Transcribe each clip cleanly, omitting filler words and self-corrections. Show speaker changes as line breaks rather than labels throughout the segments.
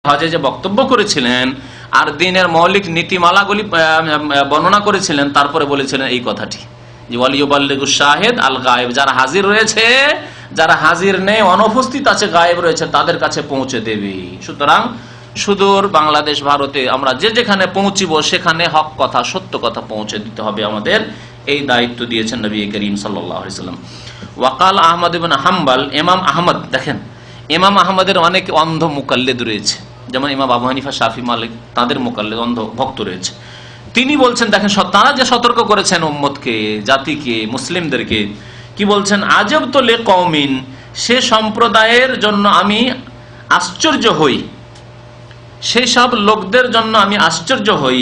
হজে যে বক্তব্য করেছিলেন আর দিনের মৌলিক নীতিমালাগুলি বর্ণনা করেছিলেন, তারপরে বলেছিলেন এই কথাটি যে ওয়ালিয়ুবাল্লিগুশ শাহিদ আল গায়েব, যারা হাজির রয়েছে, যারা হাজির নেই, অনুপস্থিত আছে, গায়েব রয়েছে, তাদের কাছে পৌঁছে দেবে। সুতরাং সুদূর বাংলাদেশ, ভারতে আমরা যেখানে পৌঁছিব সেখানে হক কথা, সত্য কথা পৌঁছে দিতে হবে আমাদের। এই দায়িত্ব দিয়েছেন নবী করিম সাল্লাল্লাহু আলাইহি ওয়াসাল্লাম। ওয়াকাল আহমদ ইবনে হাম্বল, ইমাম আহমদ, দেখেন ইমাম আহমদের অনেক অন্ধ মুকাল্লিদ রয়েছে, যেমন ইমাম আবু হানিফা, শাফি, মালিক, তাদের মুকাল্লিদ অন্ধ ভক্ত রয়েছে। তিনি বলছেন, দেখেন তারা যে সতর্ক করেছেন উম্মতকে, জাতিকে, মুসলিমদেরকে, কি বলছেন? আজব তো লে কওমিন, সে সম্প্রদায়ের জন্য আমি আশ্চর্য হই, সেই সব লোকদের জন্য আমি আশ্চর্য হই,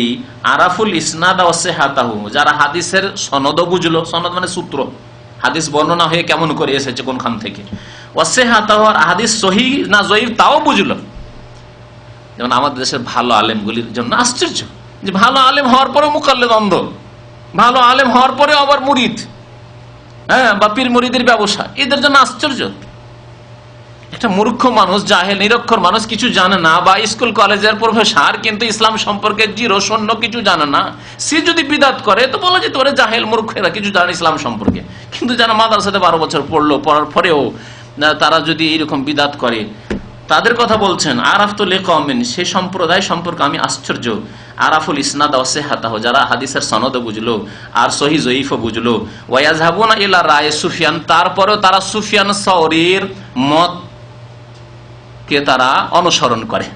আরাফুল ইসনাদ ওয়া সিহাতাহু, যারা হাদিসের সনদ বুঝলো, সনদ মানে সূত্র, হাদিস বর্ণনা হয়ে কেমন করে এসেছে, কোনখান থেকে, ওয়া সিহাতাহু, আর হাদিস সহিহ না জয়ীফ তাও বুঝলো। যেমন আমাদের দেশের ভালো আলেমগুলির জন্য আশ্চর্য, যে ভালো আলেম হওয়ার পরে মুকাল্লিদ অন্ধ, ভালো আলেম হওয়ার পরে আবার মুরিদ, হ্যাঁ, বা পীর মুরিদের ব্যবসা, এদের জন্য আশ্চর্য। একটা মূর্খ মানুষ, জাহেল, নিরক্ষর মানুষ, কিছু জানে না, বা স্কুল কলেজের প্রফেসর কিন্তু ইসলাম সম্পর্কে জিরো শূন্য কিছু জানে না, সে যদি বিদাত করে তো বলা যেতে পারে জাহেল, মূর্খেরা কিছু জানে ইসলাম সম্পর্কে। কিন্তু যারা মাদ্রাসাতে 12 বছর পড়লো, পড়ার পরেও তারা যদি এইরকম বিদাত করে, তাদের কথা বলছেন। আরাফতুল কওমিন, সেই সম্প্রদায় সম্পর্কে আমি আশ্চর্য, আরাফুল ইসনাদ ওয়া সিহাতাহু, যারা হাদিসের সনদ বুঝলো আর সহিহ জয়ীফ বুঝলো, ওয়া ইয়াযহাবুনা ইলা রায় সুফিয়ান, তারপরেও তারা সুফিয়ান সাওরীর মত কে তারা অনুসরণ করে,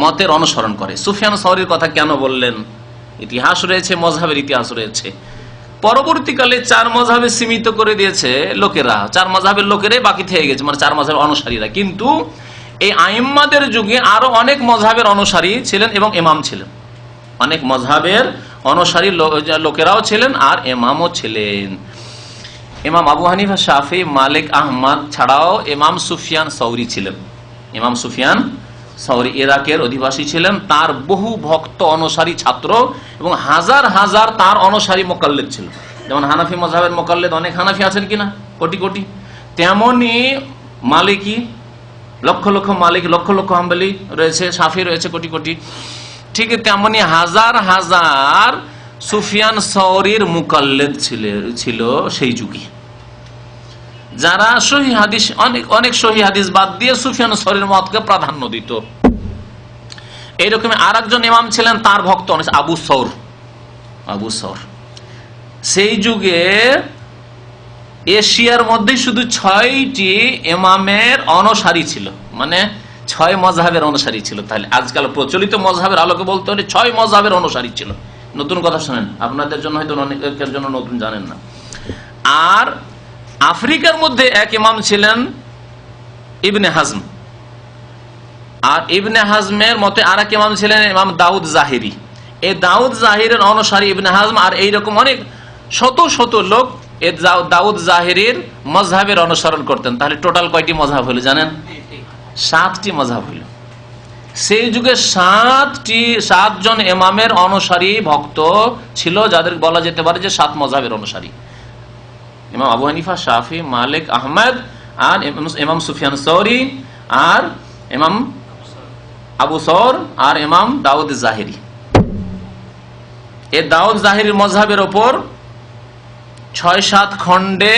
মতের অনুসরণ করে। সুফিয়ান সাওরীর কথা কেন বললেন? ইতিহাস রয়েছে, মযহাবের ইতিহাস রয়েছে। পরবর্তীকালে 4 মযহাবে সীমিত করে দিয়েছে লোকেরা, 4 মযহাবের লোকেরাই বাকি থেকে গেছে, মানে 4 মযহাবের অনুসারীরা। কিন্তু এই আইম্মাদের যুগে আরো অনেক মযহাবের অনুসারী ছিলেন এবং ইমাম ছিলেন, অনেক মযহাবের অনুসারী লোকেরাও ছিলেন আর ইমামও ছিলেন। ইমাম আবু হানিফা, শাফি, মালিক, আহমদ ছাড়াও ইমাম সুফিয়ান সাওরী ছিলেন। ইমাম সুফিয়ান সাওরী ইরাকের অধিবাসী ছিলেন, তার বহু ভক্ত অনুসারী ছাত্র এবং হাজার হাজার তার অনুসারী মুকাল্লিদ ছিল। যেমন হানাফি মযহাবের মুকাল্লিদ অনেক হানাফি আছেন কিনা, কোটি কোটি, তেমনি মালিকি লক্ষ লক্ষ মালিক, লক্ষ লক্ষ হাম্বলি রয়েছে, শাফি রয়েছে কোটি কোটি। ঠিক তেমনি হাজার হাজার সুফিয়ান সাওরীর মুকাল্লিদ ছিল সেই যুগে, যারা সহিহ হাদিস, অনেক সহিহ হাদিস বাদ দিয়ে সুফিয়ান সাওরীর মতকে প্রাধান্য দিত। এইরকম আরেকজন ইমাম ছিলেন, তার ভক্ত আবু সৌর। সেই যুগে এশিয়ার মধ্যে শুধু 6টি ইমামের অনুসারী ছিল, মানে 6 মযহাবের অনুসারী ছিল। তাহলে আজকাল প্রচলিত মযহাবের আলোকে বলতে হলে 6 মযহাবের অনুসারী ছিল। নতুন কথা শুনেন, আপনাদের জন্য হয়তো অনেকের জন্য নতুন, জানেন না। আর আফ্রিকার মধ্যে এক ইমাম ছিলেন ইবনে হাজম, আর ইবনে হাজমের মতে আর এক ইমাম ছিলেন ইমাম দাউদ জাহিরি। এই দাউদ জাহিরের অনুসারী ইবনে হাজম আর এইরকম অনেক শত শত লোক এই দাউদ জাহিরির মযহাবের অনুসরণ করতেন। তাহলে টোটাল কয়টি মযহাব হলো জানেন? 7টি মযহাব হলো। সেই যুগে 7 জন ইমামের অনুসারী ভক্ত ছিল, যাদের বলা যেতে পারে যে 7 মযহাবের অনুসারী। ইমাম আবু হানিফা, শাফি, মালিক, আহমদ, আর ইমাম সুফিয়ান সাওরী, আর ইমাম আবু সৌর, আর ইমাম দাউদ জাহিরি। এই দাউদ জাহিরির মযহাবের ওপর 6-7 খণ্ডে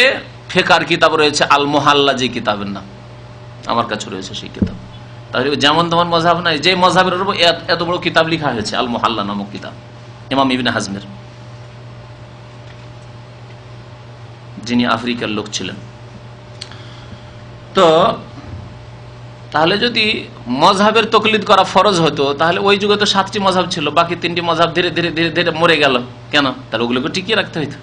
ফিকহের কিতাব রয়েছে, আল মুহাল্লা যে কিতাবের নাম, আমার কাছে রয়েছে সেই কিতাব। তাহলে যেমন তেমন মযহাব নাই, যে মযহাবের উপর এত বড় কিতাব লেখা হয়েছে, আল মুহাল্লা নামক কিতাব, ইমাম ইবনে হাজমের, যিনি আফ্রিকার লোক ছিলেন। তো তাহলে যদি মযহাবের তাকলিদ করা ফরজ হতো, তাহলে ওই যুগে তো 7টি মযহাব ছিল, বাকি 3টি মযহাব ধীরে ধীরে ধীরে ধীরে মরে গেল কেন? তাহলে ওগুলোকে টিকিয়ে রাখতে হইতো।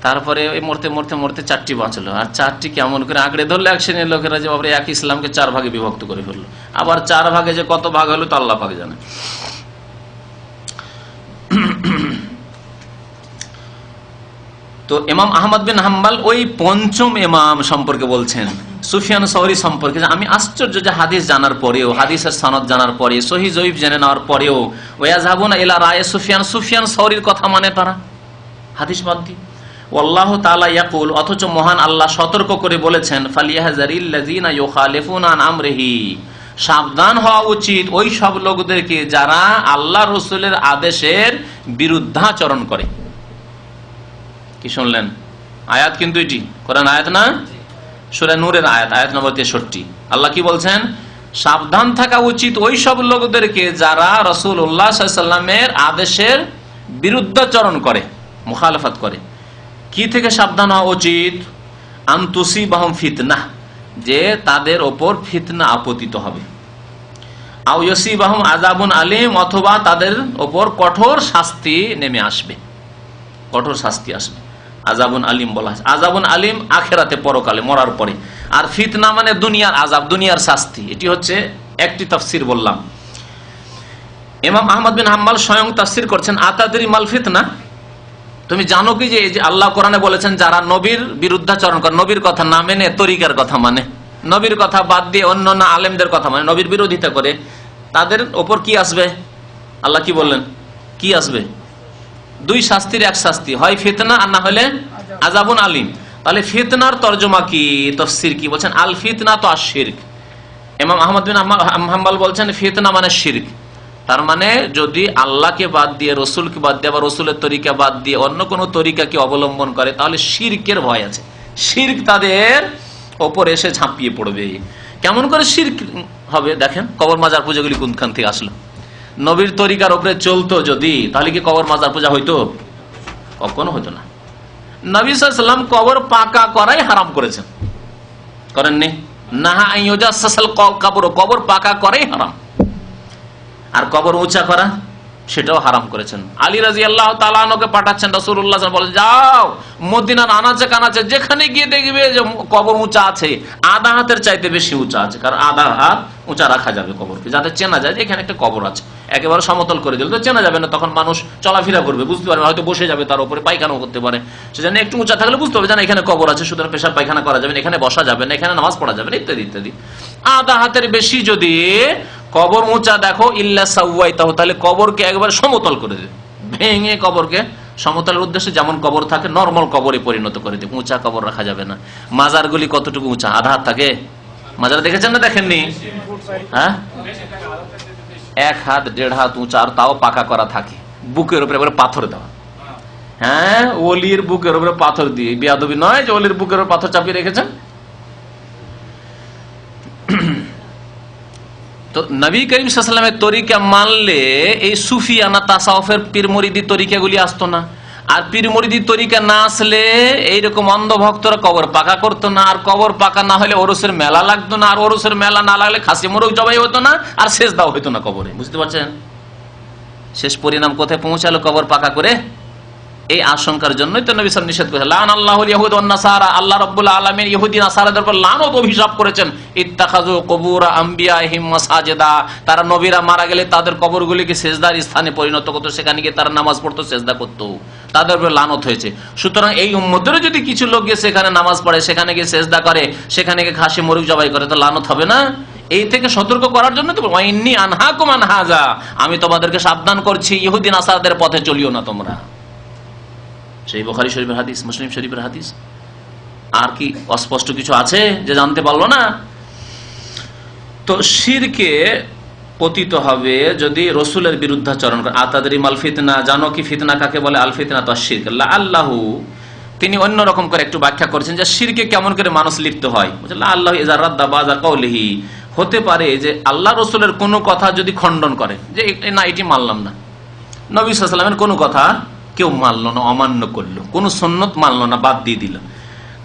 তারপরে ওই মরতে মরতে মরতে 4টি বাঁচলো, আর 4টি কেমন করে আঁকড়ে ধরলে এক শ্রেণীর লোকেরা, যে বাপরে এক ইসলামকে 4 ভাগে বিভক্ত করে ফেললো। আবার 4 ভাগে যে কত ভাগ হলো তা আল্লাহ পাক জানে। তো ইমাম আহমদ বিন হাম্বল ওই 5ম ইমাম সম্পর্কে বলছেন, সুফিয়ান সাওরী সম্পর্কে, আমি আশ্চর্য যে হাদিস জানার পরেও, হাদিসের সনদ জানার পরে, সহিহ জয়ীফ জেনে নেওয়ার পরেও ওয়াযাহাবুনা ইলা রায় সুফিয়ান সাওরীর কথা মানে তারা, হাদিস বাদ দিয়ে। আল্লাহ তাআলা ইয়াকুল, অথচ মহান আল্লাহ সতর্ক করে বলেছেন, ফালিয়াহযারিল্লাযিনা ইউখালিফুনা আন আমরিহি, সাবধান হওয়া উচিত ওই সব লোকদেরকে যারা আল্লাহ রসুলের আদেশের বিরুদ্ধাচরণ করে। কি শুনলেন? আয়াত কিন্তু এটি কোরআন আয়াত না, সূরা নূরের আয়াত, আয়াত নম্বর 63। আল্লাহ কি বলছেন? সাবধান থাকা উচিত ওই সব লোকদেরকে যারা রাসূলুল্লাহ সাল্লাল্লাহু আলাইহি ওয়াসাল্লামের আদেশের বিরুদ্ধাচরণ করে, মুখালাফাত করে। কি থেকে সাবধান হওয়া উচিত? আন তুসিবাহুম ফিতনাহ, যে তাদের ওপর ফিতনা আপতিত হবে। আও ইউসিবাহুম আযাবুন আলীম, অথবা তাদের ওপর কঠোর শাস্তি নেমে আসবে, কঠোর শাস্তি আসবে। আযাবুন আলীম বলা হয়, আযাবুন আলীম আখিরাতে, পরকালে, মরার পরে। আর ফিতনা মানে দুনিয়ার আযাব, দুনিয়ার শাস্তি। এটি হচ্ছে একটি তাফসীর বললাম। ইমাম আহমদ বিন হাম্বল স্বয়ং তাফসীর করছেন, আতাদরি মাল ফিতনা, তুমি জানো কি যে এই যে আল্লাহ কোরআনে বলেছেন যারা নবীর বিরুদ্ধাচরণ করে, নবীর কথা না মেনে তরিকার কথা মানে, নবীর কথা বাদ দিয়ে অন্য না আলেমদের কথা মানে, নবীর বিরোধিতা করে, তাদের ওপর কি আসবে? আল্লাহ কি বললেন? কি আসবে? দুই শাস্তির এক শাস্তি, হয় ফিতনা আর না হলে আযাবুন আলীম। তাহলে ফিতনার তরজমা কি, তাফসীর কি বলছেন? আল ফিতনা তো আশ-শিরক। ইমাম আহমদ বিন হাম্বল বলছেন ফিতনা মানে শিরক। তার মানে যদি আল্লাহকে বাদ দিয়ে, রসুলকে বাদ দিয়ে, বা রসুলের তরিকা বাদ দিয়ে অন্য কোনো তরিকাকে অবলম্বন করে, তাহলে শিরকের ভয় আছে, শিরক তাদের ওপর এসে ঝাঁপিয়ে পড়বে। কেমন করে শিরক হবে? দেখেন কবর মাজার পূজাগুলি কোনখান থেকে আসলো? নবীর তরিকার উপরে চলতো যদি, তাহলে কি কবর মাজার পূজা হইতো? কখনো হতো না। নবী সাল্লাল্লাহু আলাইহি ওয়াসাল্লাম কবর পাকা করাই হারাম করেছেন, করেননি? নাহা আন ইউজাসসাসাল কবর, কবর পাকা করাই হারাম। আর কবর উঁচা করা সেটাও হারাম করেছেন। আলী রাদিয়াল্লাহু তাআলা আনহুকে পাঠাচ্ছেন, রাসূলুল্লাহ সাল্লাল্লাহু আলাইহি ওয়াসাল্লাম বলেন যাও মদিনার আনাচে কানাচে যেখানে গিয়ে দেখবে যে কবর উঁচা আছে, আধা হাতের চাইতে বেশি উঁচা আছে, কারণ আধা হাত উঁচা রাখা যাবে কবরকে, যাতে চেনা যায় যে এখানে একটা কবর আছে। একেবারে সমতল করে দিলে তো চেনা যাবে না, তখন মানুষ চলাফেরা করবে, বুঝতে পারবে, হয়তো বসে যাবে, তার উপরে পায়খানাও করতে পারে। সেজন্য একটু উঁচা থাকলে বুঝতে হবে যেন এখানে কবর আছে, সুতরাং পেশাব পায়খানা করা যাবে না, এখানে বসা যাবে না, এখানে নামাজ পড়া যাবে না, ইত্যাদি ইত্যাদি। আধা হাতের বেশি যদি কবর উঁচা দেখো, ইল্লা সাওয়াইতাহু, তাহলে কবরকে একবার সমতল করে দেবে, ভেঙে কবরকে সমতলের উদ্দেশ্যে যেমন কবর থাকে নরমাল কবরে পরিণত করে দেবে। উঁচা কবর রাখা যাবে না। মাজারগুলি কতটুকু উঁচা? আধা হাত থাকে। মাজার দেখেছেন না দেখেননি? হ্যাঁ, 1 হাত 1.5 হাত উঁচা, আর তাও পাকা করা থাকে, বুকের উপরে পাথর দেওয়া। হ্যাঁ, ওলির বুকের উপরে পাথর দিয়ে, বেয়াদবি নয় যে ওলির বুকের উপরে পাথর চাপিয়ে রেখেছেন। তো নবী করিম সাল্লাল্লাহু আলাইহি ওয়াসাল্লামের তরিকা মানলে এই সুফিয়ানা তাসাউফের পীর মুরিদি তরিকাগুলি আসতো না। আর পীর মুরিদি তরিকা না আসলে এইরকম অন্ধ ভক্তরা কবর পাকা করতো না। আর কবর পাকা না হলে ওরসের মেলা লাগতো না। আর ওরসের মেলা না লাগলে খাসি মোরগ জবাই হতো না, আর সেজদাও হতো না কবরে। বুঝতে পারছেন শেষ পরিণাম কোথায় পৌঁছালো? কবর পাকা করে। এই আশঙ্কার জন্যই তো নবী সাল্লাল্লাহু আলাইহি ওয়াসাল্লাম নিষেধ করেছেন, লান আল্লাহুল ইয়াহুদ ওয়ান নাসারা, আল্লাহ রাব্বুল আলামিন ইহুদি নাসারাদের উপর লানত অভিশাপ করেছেন। ইত্তাখাযু কুবুর আম্বিয়াহিম মাসাজিদা, তারা নবীরা মারা গেলে তাদের কবরগুলিকে সেজদার স্থানে পরিণত করতো, সেখানে গিয়ে তারা নামাজ পড়তো, সেজদা করতো, তাদের উপর লানত হয়েছে। সুতরাং এই উম্মতের যদি কিছু লোক গিয়ে সেখানে নামাজ পড়ে, সেখানে গিয়ে সেজদা করে, সেখানে গিয়ে খাসি মুরগ জবাই করে, তো লানত হবে না? এই থেকে সতর্ক করার জন্য তো ওয়াইন্নী আনহাকুম আন হাযা, আমি তোমাদেরকে সাবধান করছি, ইহুদি নাসারাদের পথে চলিও না তোমরা। সেই বুখারী শরীফের হাদিস, মুসলিম শরীফের হাদিস। আর কি অস্পষ্ট কিছু আছে যে জানতে পারলো না? তো শিরকে পতিত হবে যদি রসুলের বিরুদ্ধাচরণ করে। আতাদরি মাল ফিতনা, জানো কি ফিতনা কাকে বলে? আল ফিতনা তো শিরক। আল্লাহু তিনি অন্যরকম করে একটু ব্যাখ্যা করেছেন যে শিরকে কেমন করে মানুষ লিপ্ত হয়। আল্লাহ ইযা রাদ্দা বাযা কাওলিহি, হতে পারে যে আল্লাহ রসুলের কোনো কথা যদি খণ্ডন করে, যে না এটি মানলাম না, নবী সাল্লাল্লাহু আলাইহি ওয়াসাল্লামের কোনো কথা কেউ মানলো না, অমান্য করলো, কোন সুন্নত মানলো না, বাদ দিয়ে দিল,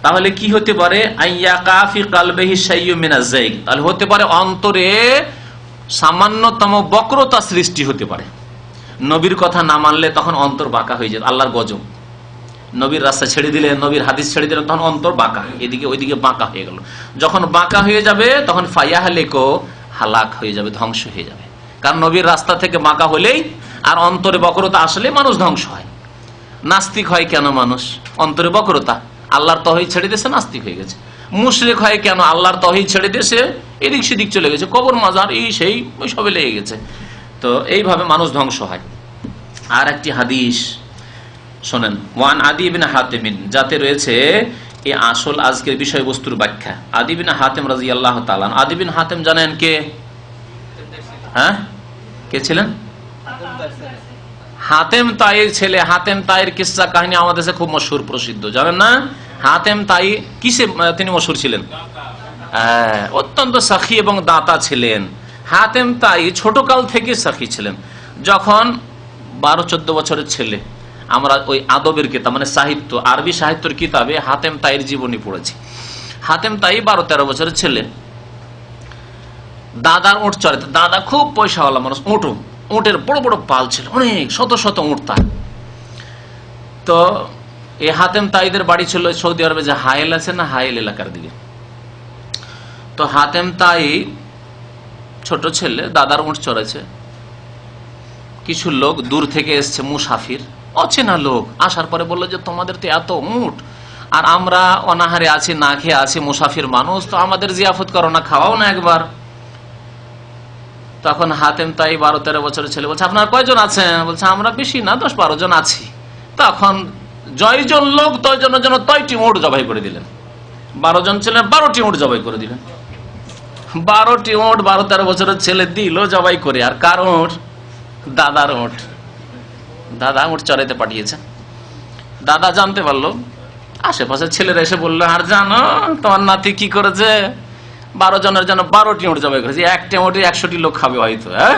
তাহলে কি হতে পারে? আইয়াকা ফি কালবিহি শাইয়্যুম মিনাজ যায়গ, তাহলে হতে পারে অন্তরে সামান্যতম বক্রতা সৃষ্টি হতে পারে। নবীর কথা না মানলে তখন অন্তর বাঁকা হয়ে যায়, আল্লাহর গজব। নবীর রাস্তা ছেড়ে দিলে, নবীর হাদিস ছেড়ে দিলে, তখন অন্তর বাঁকা, এদিকে ওইদিকে বাঁকা হয়ে গেল। যখন বাঁকা হয়ে যাবে তখন ফায়াহলিকু, হালাক হয়ে যাবে, ধ্বংস হয়ে যাবে। কারণ নবীর রাস্তা থেকে বাঁকা হলেই আর অন্তরে বক্রতা আসলে মানুষ ধ্বংস হয়। নাস্তিক হয় কেন মানুষ? অন্তরে বক্রতা, আল্লাহর তৌহিদ ছেড়ে দিয়েছে, নাস্তিক হয়ে গেছে। মুশরিক হয় কেন? আল্লাহর তৌহিদ ছেড়ে দিয়েছে, এদিক সেদিক চলে গেছে, কবর মাজার এই সেই ওই সবে লেগে গেছে। তো এইভাবে মানুষ ধ্বংস হয়। আর একটি হাদিস শোনেন, ওয়ান আদি ইবনে হাতিম, যাতে রয়েছে এই আসল আজকের বিষয়বস্তুর ব্যাখ্যা। আদি ইবনে হাতিম রাদিয়াল্লাহু তাআলা। আদি ইবনে হাতিম জানেন কে? হ্যাঁ, কে ছিলেন? হাতেম তাইর ছেলে। হাতেম তাইর কিসসা কাহিনী আমাদের কাছে খুব মশহুর, প্রসিদ্ধ, জানেন না? হাতেম তাই কিসে তিনি মশহুর ছিলেন? অত্যন্ত সাখী এবং দাতা ছিলেন। হাতেম তাই ছোটকাল থেকে সাখী ছিলেন। যখন 12-14 বছরের ছেলে, আমরা ওই আদবের কিতাব মানে সাহিত্য, আরবি সাহিত্যের কিতাবে হাতেম তাইর জীবনী পড়েছি। হাতেম তাই 12-13 বছরের ছেলে, দাদার উঁট চড়াতে। দাদা খুব পয়সাওয়ালা মানুষ, উঁটের বড় বড় পাল ছিল, অনেক শত শত উঁট তার। তো এই হাতেম তাইদের বাড়ি ছিল সৌদি আরবে যে হায়েল আছে না, হায়েল এলাকার দিকে। তো হাতেম তাই ছোট ছেলে, দাদার উঁট চড়েছে। কিছু লোক দূর থেকে এসছে, মুসাফির, অচেনা লোক, আসার পরে বললো যে তোমাদের তো এত উঁট, আর আমরা অনাহারে আছি, না খেয়ে আছি, মুসাফির মানুষ, তো আমাদের জিয়াফত করো না, খাওয়াও না একবার। তখন হাতেম তাই 12-13 বছরের ছেলে বলছে, আপনার কয়জন আছেন? বলছে, আমরা বেশি না, 10-12 জন আছি। তখন জয়জন লোক তয়জনের জন্য 10টি উট জবাই করে দিলেন। 12 জন ছিলেন, 12টি উট জবাই করে দিলেন। 12টি উট 12-13 বছরের ছেলে দিল জবাই করে। আর কার উট? দাদার উট। দাদা উট চড়াইতে পাঠিয়েছে। দাদা জানতে পারলো, আশেপাশের ছেলেরা এসে বললো, আর জানো তোমার নাতি কি করেছে? 12 জনের জন্য 12টি উট জবাই করেছে। একটা উটে 100টি লোক খাবে হয়তো। হ্যাঁ,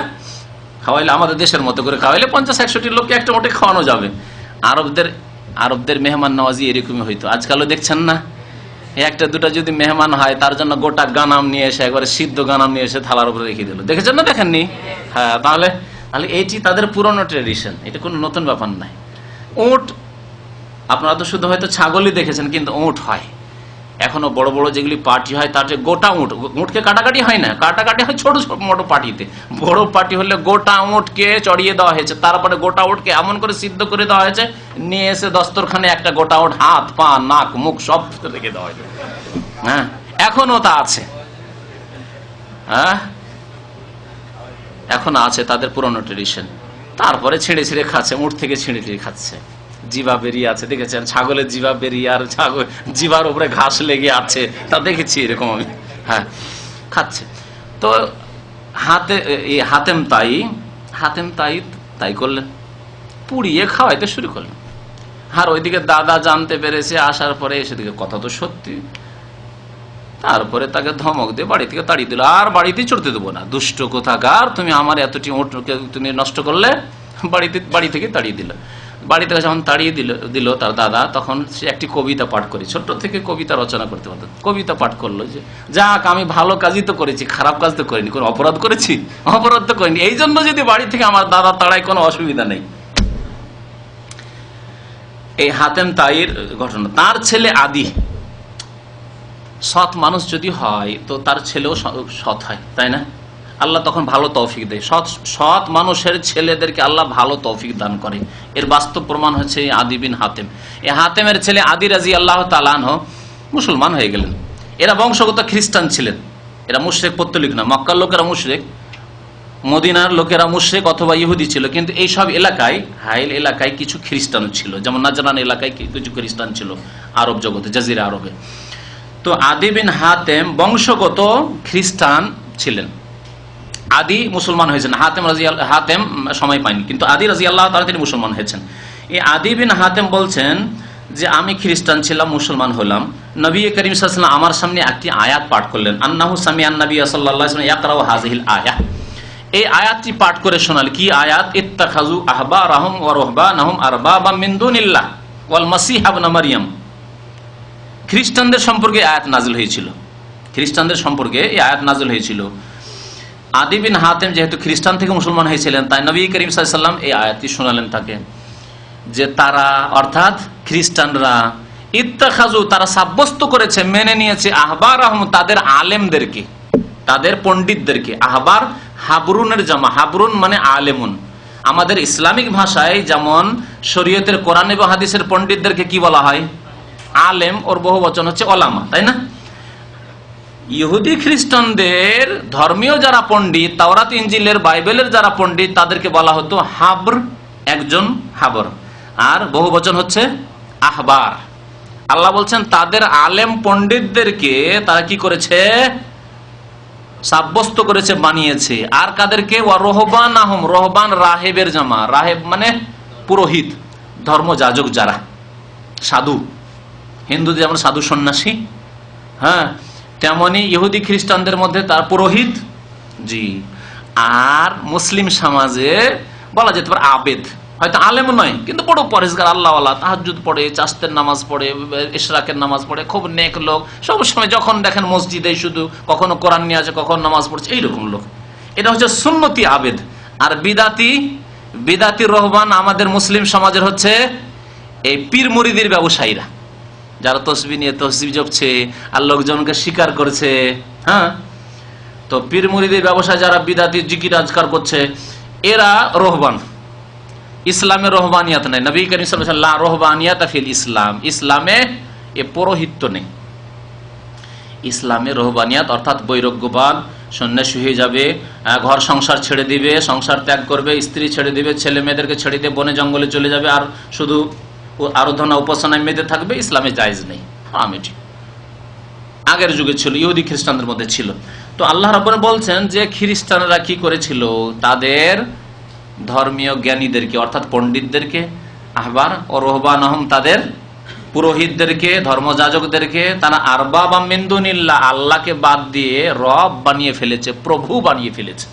খাওয়াইলে আমাদের দেশের মতো করে খাওয়াইলে 50-100টি লোককে একটা উটে খাওয়ানো যাবে। আরবদের মেহমান নওয়াজি এরকমই হইতো। আজকালও দেখছেন না, একটা দুটা যদি মেহমান হয় তার জন্য গোটা গানাম নিয়ে এসে, একবারে সিদ্ধ গানাম নিয়ে এসে থালার উপরে রেখে দিল। দেখেছেন না? দেখেননি? হ্যাঁ, তাহলে এটি তাদের পুরনো ট্রেডিশন, এটা কোনো নতুন ব্যাপার নাই। উট আপনারা তো শুধু হয়তো ছাগলই দেখেছেন, কিন্তু উট হয় এখনো। বড় বড় যেগুলি পার্টি হয় তার যে গোটা উটকে কাটাকাটি হয় না, কাটাকাটি হয় ছোট ছোট মোটো পার্টিতে। বড় পার্টি হলে গোটা উটকে চড়িয়ে দেওয়া হয়েছে, তারপরে গোটা উটকে এমন করে সিদ্ধ করে দেওয়া হয়েছে, নিয়ে এসে দস্তরখানে একটা গোটা উট হাত পা নাক মুখ সব রেখে দেওয়া হয়েছে। হ্যাঁ, এখনো তা আছে। হ্যাঁ, এখন আছে তাদের পুরনো ট্রেডিশন। তারপরে ছিঁড়ে ছিঁড়ে খাচ্ছে, উট থেকে ছিঁড়ে ছিঁড়ে খাচ্ছে। জিভা বেরিয়ে আছে, দেখেছেন? ছাগলের জিভা বেরিয়ে, আর ছাগল জিভার উপরে ঘাস লেগে আছে, তা দেখেছি এরকম আমি। হ্যাঁ, খাচ্ছে। তো হাতেম তাই করলেন, পুড়িয়ে খাওয়াইতে শুরু করলেন। আর ওইদিকে দাদা জানতে পেরেছে, আসার পরে সেদিকে কথা তো সত্যি। তারপরে তাকে ধমক দিয়ে বাড়ি থেকে তাড়িয়ে দিল, আর বাড়িতে চড়তে দেবো না, দুষ্ট কোথাকার, তুমি আমার এতটি উটকে তুমি নষ্ট করলে। বাড়ি থেকে তাড়িয়ে দিল। বাড়ি থেকে যখন তাড়িয়ে দিল তার দাদা, তখন সে একটি কবিতা পাঠ করি, ছোট্ট থেকে কবিতা রচনা করতে পারত। কবিতা পাঠ করলো যে, যাক আমি ভালো কাজই তো করেছি, খারাপ কাজ তো করিনি, কোনো অপরাধ করেছি? অপরাধ তো করিনি, এই জন্য যদি বাড়ি থেকে আমার দাদা তাড়ায় কোনো অসুবিধা নেই। এই হাতেম তাইর ঘটনা। তার ছেলে আদি, সৎ মানুষ যদি হয় তো তার ছেলেও সৎ হয়, তাই না? আল্লাহ তখন ভালো তৌফিক দেয়। সৎ মানুষের ছেলেদেরকে আল্লাহ ভালো তৌফিক দান করে। এর বাস্তব প্রমাণ হচ্ছে আদি বিন হাতেম। এই হাতেমের ছেলে আদি রাদিয়াল্লাহু তাআলা আনহু মুসলমান হয়ে গেলেন। এরা বংশগত খ্রিস্টান ছিলেন, এরা মুশরিক পত্তলিক না। মক্কার লোকেরা মুশরিক, মদিনার লোকেরা মুশরিক অথবা ইহুদি ছিল, কিন্তু এই সব এলাকায়, হাইল এলাকায় কিছু খ্রিস্টান ছিল, যেমন নাজরান এলাকায় কিছু খ্রিস্টান ছিল, আরব জগতে, জাজিরা আরবে। তো আদি বিন হাতেম বংশগত খ্রিস্টান ছিলেন। আদি মুসলমান হয়েছেন, হাতেম সময় পায়নি, কিন্তু আদি রাদিয়াল্লাহু তাআলা তিনি মুসলমান হয়েছেন। এই আদি বিন হাতেম বলছেন যে, আমি খ্রিস্টান ছিলাম, মুসলমান হলাম। নবী করিম সাল্লাল্লাহু আলাইহি ওয়াসাল্লাম আমার সামনে একটি আয়াত পাঠ করলেন, আন্নাহু সামিআন নবী সাল্লাল্লাহু আলাইহি ওয়াসাল্লাম ইয়াকরাউ হাযিহিল আয়াহ। এই আয়াতটি পাঠ করে শোনাল। কি আয়াত? ইত্তাখাযু আহবারাহুম ওয়া রুহবানাহুম আরবাবাম মিন দুনিল্লাহ ওয়াল মাসীহ ইবনে মারইয়াম। খ্রিস্টানদের সম্পর্কে আয়াত নাযিল হয়েছিল, খ্রিস্টানদের সম্পর্কে এই আয়াত নাযিল হয়েছিল। আদি বিন হাতেম যেহেতু খ্রিস্টান থেকে মুসলমান হয়েছিলেন, তাই নবী করিম সাল্লাল্লাহু আলাইহি ওয়াসাল্লাম এই আয়াতটি শোনালেন তাকে, যে তারা অর্থাৎ খ্রিস্টানরা ইত্তাখাযু তারা সাব্যস্ত করেছে, মেনে নিয়েছে, আহবারাহুম তাদের আলেমদেরকে, তাদের পণ্ডিতদেরকে। আহবার হাবরুনের জামা, হাবরুন মানে আলেমুন। আমাদের ইসলামিক ভাষায় যেমন শরীয়তের কোরআন এবং হাদিসের পণ্ডিতদেরকে কি বলা হয়? আলেম, ওর বহু বচন হচ্ছে ওলামা, তাই না? ইহুদি খ্রিস্টানদের ধর্মীয় যারা পণ্ডিত, তাওরাত ইনজিলের বাইবেলের যারা পণ্ডিত, তাদেরকে বলা হতো হাবর, একজন হাবর, আর বহু বচন হচ্ছে আহবার। আল্লাহ বলছেন তাদের আলেম পণ্ডিতদেরকে তারা কি করেছে? সাব্যস্ত করেছে, বানিয়েছে। আর কাদেরকে? ওয়া রহবান আহম, রহবান রাহেবের জামা, রাহেব মানে পুরোহিত, ধর্মযাজক যারা, সাধু। হিন্দুদের যেমন সাধু সন্ন্যাসী, হ্যাঁ, তেমনি ইহুদি খ্রিস্টানদের মধ্যে তার পুরোহিত, জি। আর মুসলিম সমাজে বলা যেতে পারে আবেদ, হয়তো আলেম নয় কিন্তু বড় পরেজগার, আল্লাহওয়ালা, তাহাজ্জুদ পড়ে, চাস্তের নামাজ পড়ে, ইশরাকের নামাজ পড়ে, খুব নেক লোক, সবসময় যখন দেখেন মসজিদে শুধু কখনো কোরআন নিয়ে আছে, কখনো নামাজ পড়ছে, এইরকম লোক। এটা হচ্ছে সুন্নতি আবেদ। আর বিদাতি রহবান আমাদের মুসলিম সমাজের হচ্ছে এই পীর মুরিদির ব্যবসায়ীরা, যারা তসবিহ নিয়ে তসবিহ জপছে আর লোকজনকে স্বীকার করছে, হ্যাঁ। তো পীর মুরিদির ব্যবসায় যারা বিদাতি জিকির আজকার করছে, এরা রহবান। ইসলামে রহবানিয়াত নেই। নবী করিম সাল্লাল্লাহু আলাইহি ওয়াসাল্লাম রহবানিয়াত ফিল ইসলাম, ইসলামে এ পুরোহিত্য নেই। ইসলামে রহবানিয়াত অর্থাৎ বৈরাগ্যবান, সন্ন্যাসী হয়ে যাবে, ঘর সংসার ছেড়ে দিবে, সংসার ত্যাগ করবে, স্ত্রী ছেড়ে দিবে, ছেলে মেয়েদেরকে ছেড়ে দিয়ে বনে জঙ্গলে চলে যাবে, আর শুধু আরাধনা উপাসনায় মেতে থাকবে, ইসলামে জায়েজ নেই, হারাম। এটি আগের যুগে ছিল, ইহুদি খ্রিস্টানদের মধ্যে ছিল। তো আল্লাহ রাব্বুল বলছেন যে খ্রিস্টানরা কি করেছিল, তাদের ধর্মীয় জ্ঞানীদেরকে অর্থাৎ পণ্ডিতদেরকে, আহবার ও রহবানহম তাদের পুরোহিতদেরকে, ধর্মযাজকদেরকে, তারা আরবাবা মিন দুনিল্লাহ, আল্লাহকে বাদ দিয়ে রব বানিয়ে ফেলেছে, প্রভু বানিয়ে ফেলেছে।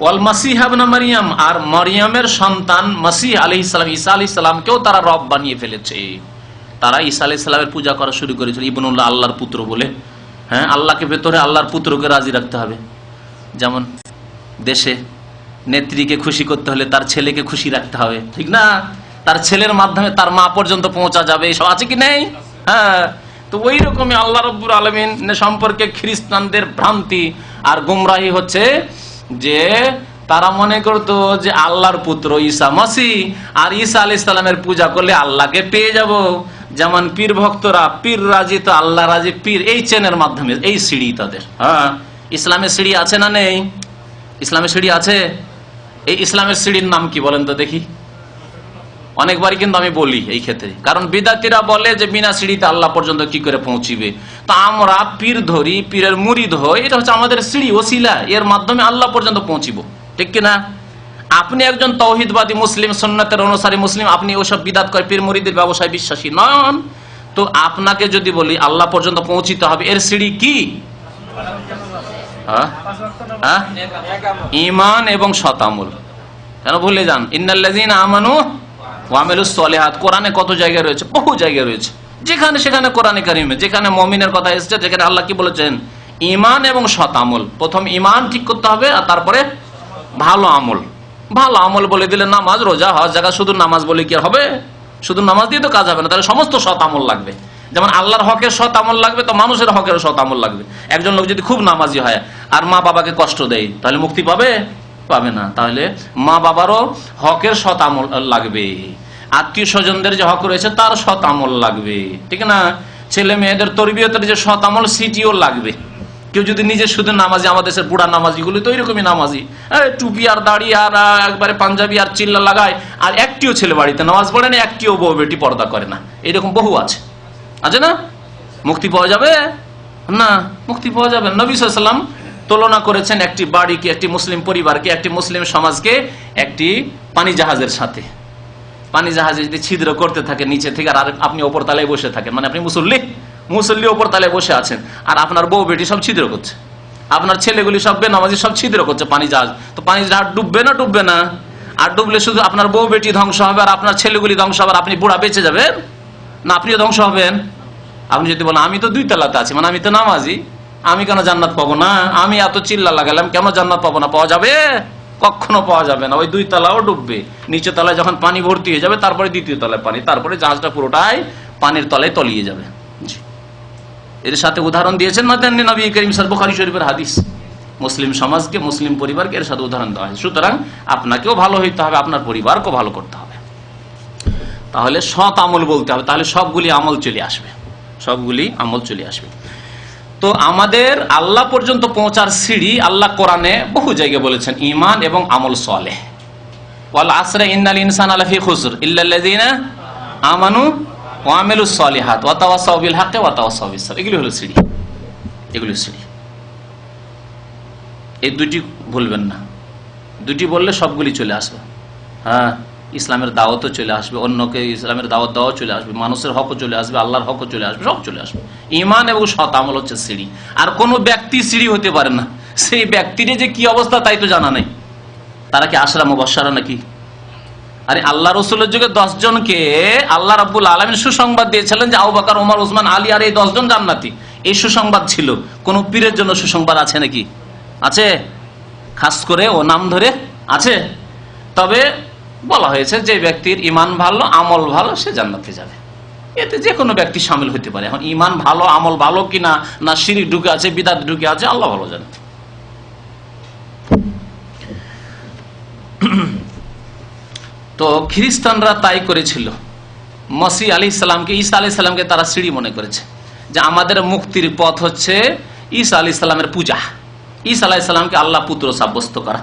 ওয়াল মাসিহ ইবনে মারইয়াম, আর মারইয়ামের সন্তান মাসিহ আলাইহিস সালাম, ঈসা আলাইহিস সালামকেও তারা রব বানিয়ে ফেলেছে। তারা ঈসা আলাইহিস সালামের পূজা করা শুরু করেছিল ইবনুল্লাহ, আল্লাহর পুত্র বলে। হ্যাঁ, আল্লাহকে ভেতরে আল্লাহর পুত্রকে রাজি রাখতে হবে। যেমন দেশে নেত্রীকে খুশি করতে হলে তার ছেলেকে খুশি রাখতে হবে, ঠিক না? তার ছেলের মাধ্যমে তার মা পর্যন্ত পৌঁছা যাবে, এসব আছে কি নেই? হ্যাঁ। তো ওই রকমই আল্লাহ রাব্বুল আলামিন সম্পর্কে খ্রিস্টানদের ভ্রান্তি আর গুমরাহি হচ্ছে যে তারা মনে করতো যে আল্লাহর পুত্র ঈসা মাসিহ, আর ঈসা আলাইহিস সালামের পূজা করলে আল্লাহকে পেয়ে যাব। যেমন পীর ভক্তরা, পীর রাজি তো আল্লাহ রাজি, পীর এই চেনের মাধ্যমে, এই সিঁড়ি তাদের। হ্যাঁ, ইসলামের সিঁড়ি আছে না নেই? ইসলামের সিঁড়ি আছে। এই ইসলামের সিঁড়ির নাম কি বলেন তো দেখি? অনেকবারই কিন্তু আমি বলি এই ক্ষেত্রে, কারণ বিদাতিরা বলে যে বিনা সিঁড়িতে আল্লাহ পর্যন্ত কি করে পৌঁছিবে। তো আমরা পীর ধরি, পীরের মুরিদ হই, এটা হচ্ছে আমাদের সিঁড়ি, ওসিলা, এর মাধ্যমে আল্লাহ পর্যন্ত পৌঁছিব, ঠিক কিনা? আপনি একজন তাওহীদবাদী মুসলিম, সুন্নাতের অনুসারী মুসলিম, আপনি ওসব বিদাত করে পীর মুরিদের ব্যবসায় বিশ্বাসী নন। তো আপনাকে যদি বলি আল্লাহ পর্যন্ত পৌঁছিতে হবে, এর সিঁড়ি কি? ঈমান এবং সৎ আমল। কেন ভুলে যান? ইন্নাল্লাযীনা আমানু ওয়া আমিলুস সলিহাত, কোরআনে কত জায়গায় রয়েছে, বহু জায়গায় রয়েছে, যেখানে সেখানে কোরআনে কারিমে যেখানে মুমিনের কথা এসেছে, যেখানে আল্লাহ কি বলেছেন? ঈমান এবং সৎ আমল। প্রথম ঈমান ঠিক করতে হবে, আর তারপরে ভালো আমল। ভালো আমল বলে দিলে নামাজ, রোজা, হজ, জাকাত, শুধু নামাজ বলে কি হবে? শুধু নামাজ দিয়ে তো কাজ হবে না, তাহলে সমস্ত সৎ আমল লাগবে। যেমন আল্লাহর হকের সৎ আমল লাগবে, তো মানুষের হকের সৎ আমল লাগবে। একজন লোক যদি খুব নামাজি হয় আর মা বাবাকে কষ্ট দেয়, তাহলে মুক্তি পাবে? পাবে না। তাহলে মা বাবারও হকের সৎ আমল লাগবে, আত্মীয় স্বজনদের যে হক রয়েছে তার সৎ আমল লাগবে, ঠিক না? ছেলে মেয়েদের তরবিয়তের যে সৎ আমল, সেটিও লাগবে। কেউ যদি নিজে শুধু নামাজি, আমাদের দেশের বুড়া নামাজিগুলি তো এরকমই নামাজি, টুপি আর দাড়ি আর একবারে পাঞ্জাবি আর চিল্লা লাগায়, আর একটিও ছেলে বাড়িতে নামাজ পড়ে না, একটিও বউ বেটি পর্দা করে না, এরকম বহু আছে, আছে না? মুক্তি পাওয়া যাবে না? মুক্তি পাওয়া যাবে না। নবী সাল্লাল্লাহু আলাইহি ওয়াসাল্লাম তুলনা করেছেন একটি বাড়িকে, একটি মুসলিম পরিবারকে, একটি মুসলিম সমাজকে একটি পানি জাহাজের সাথে। পানি জাহাজে যদি ছিদ্র করতে থাকে নিচে থেকে, আর আপনি ওপর তলায় বসে থাকেন, মানে আপনি মুসল্লি ওপর তলায় বসে আছেন, আর আপনার বউ বেটি সব ছিদ্র করছে, আপনার ছেলেগুলি সব বেনামাজি সব ছিদ্র করছে পানি জাহাজ, তো পানি জাহাজ ডুববে না? ডুববে না। আর ডুবলে শুধু আপনার বউ বেটি ধ্বংস হবে আর আপনার ছেলেগুলি ধ্বংস হবে, আর আপনি বুড়া বেঁচে যাবেন না? আপনিও ধ্বংস হবেন। আপনি যদি বলেন আমি তো 2 তলাতে আছি, মানে আমি তো নামাজি, আমি কেন জান্নাত পাবো না? আমি এত চিল্লা লাগালাম, কেন জান্নাত পাবো না? পাওয়া যাবে? কখনো পাওয়া যাবে না। ওই 2 তলাও ডুববে। নিচে তলায় যখন পানি ভর্তি হয়ে যাবে, তারপরে 2য় তলায় পানি, তারপরে জাহাজটা পুরোটাই পানির তলায় তলিয়ে যাবে। এর সাথে উদাহরণ দিয়েছেন না দেননি নবী করিম সাল্লাল্লাহু বুখারী শরীফের হাদিস। মুসলিম সমাজকে, মুসলিম পরিবারকে এর সাথে উদাহরণ দেওয়া হয়। সুতরাং আপনাকেও ভালো হইতে হবে, আপনার পরিবারকেও ভালো করতে হবে। তাহলে সৎ আমল বলতে হবে, তাহলে সবগুলি আমল চলে আসবে, সবগুলি আমল চলে আসবে। তো আমাদের আল্লাহ পর্যন্ত পৌঁছার সিঁড়ি আল্লাহ কোরআনে বহু জায়গায় বলেছেন ঈমান এবং আমল সালেহ। ওয়াল আসরি ইন্নাল ইনসানা লাফি খুসর ইল্লাল্লাযিনা আমানু ওয়া আমিলুস সলিহাত ওয়া তাওয়াসাউ বিল হাক্কি ওয়া তাওয়াসাউ বিস সাবর। এগুলি হলো সিঁড়ি, এগুলি সিঁড়ি। এই দুটি ভুলবেন না, দুটি বললে সবগুলি চলে আসবে। হ্যাঁ, ইসলামের দাওয়াতও চলে আসবে, অন্যকে ইসলামের দাওয়াত দেওয়াও চলে আসবে, মানুষের হকও চলে আসবে, আল্লাহর হকও চলে আসবে, সব চলে আসবে। ঈমান এবং সৎ আমল হচ্ছে সিঁড়ি। আর কোনো ব্যক্তি সিঁড়ি হতে পারে না, সেই ব্যক্তির যে কি অবস্থা তাই তো জানা নেই। তারা কি আশরা মুবাশশারা নাকি? আরে আল্লাহ রসুলের যুগে 10 জনকে আল্লাহ রাব্বুল আলামিন সুসংবাদ দিয়েছিলেন যে আবু বকর, ওমর, ওসমান, আলী আর এই 10 জন জান্নাতি। এই সুসংবাদ ছিল। কোন পীরের জন্য সুসংবাদ আছে নাকি? আছে? খাস করে ও নাম ধরে আছে? তবে বলা হয়েছে যে ব্যক্তির ঈমান ভালো, আমল ভালো, সে জান্নাতে যাবে। এতে যে কোনো ব্যক্তি শামিল হতে পারে। এখন ঈমান ভালো, আমল ভালো কিনা, না শিরক ঢুকে আছে, বিদআত ঢুকে আছে, আল্লাহ ভালো জানে। তো খ্রিস্টানরা তাই করেছিল। মসিহ আলাইহিস সালামকে, ঈসা আলাইহিস সালামকে তারা সিঁড়ি মনে করেছে, যে আমাদের মুক্তির পথ হচ্ছে ঈসা আলাইহিস সালামের পূজা, ঈসা আলাইহিস সালামকে আল্লাহ পুত্র সাব্যস্ত করা।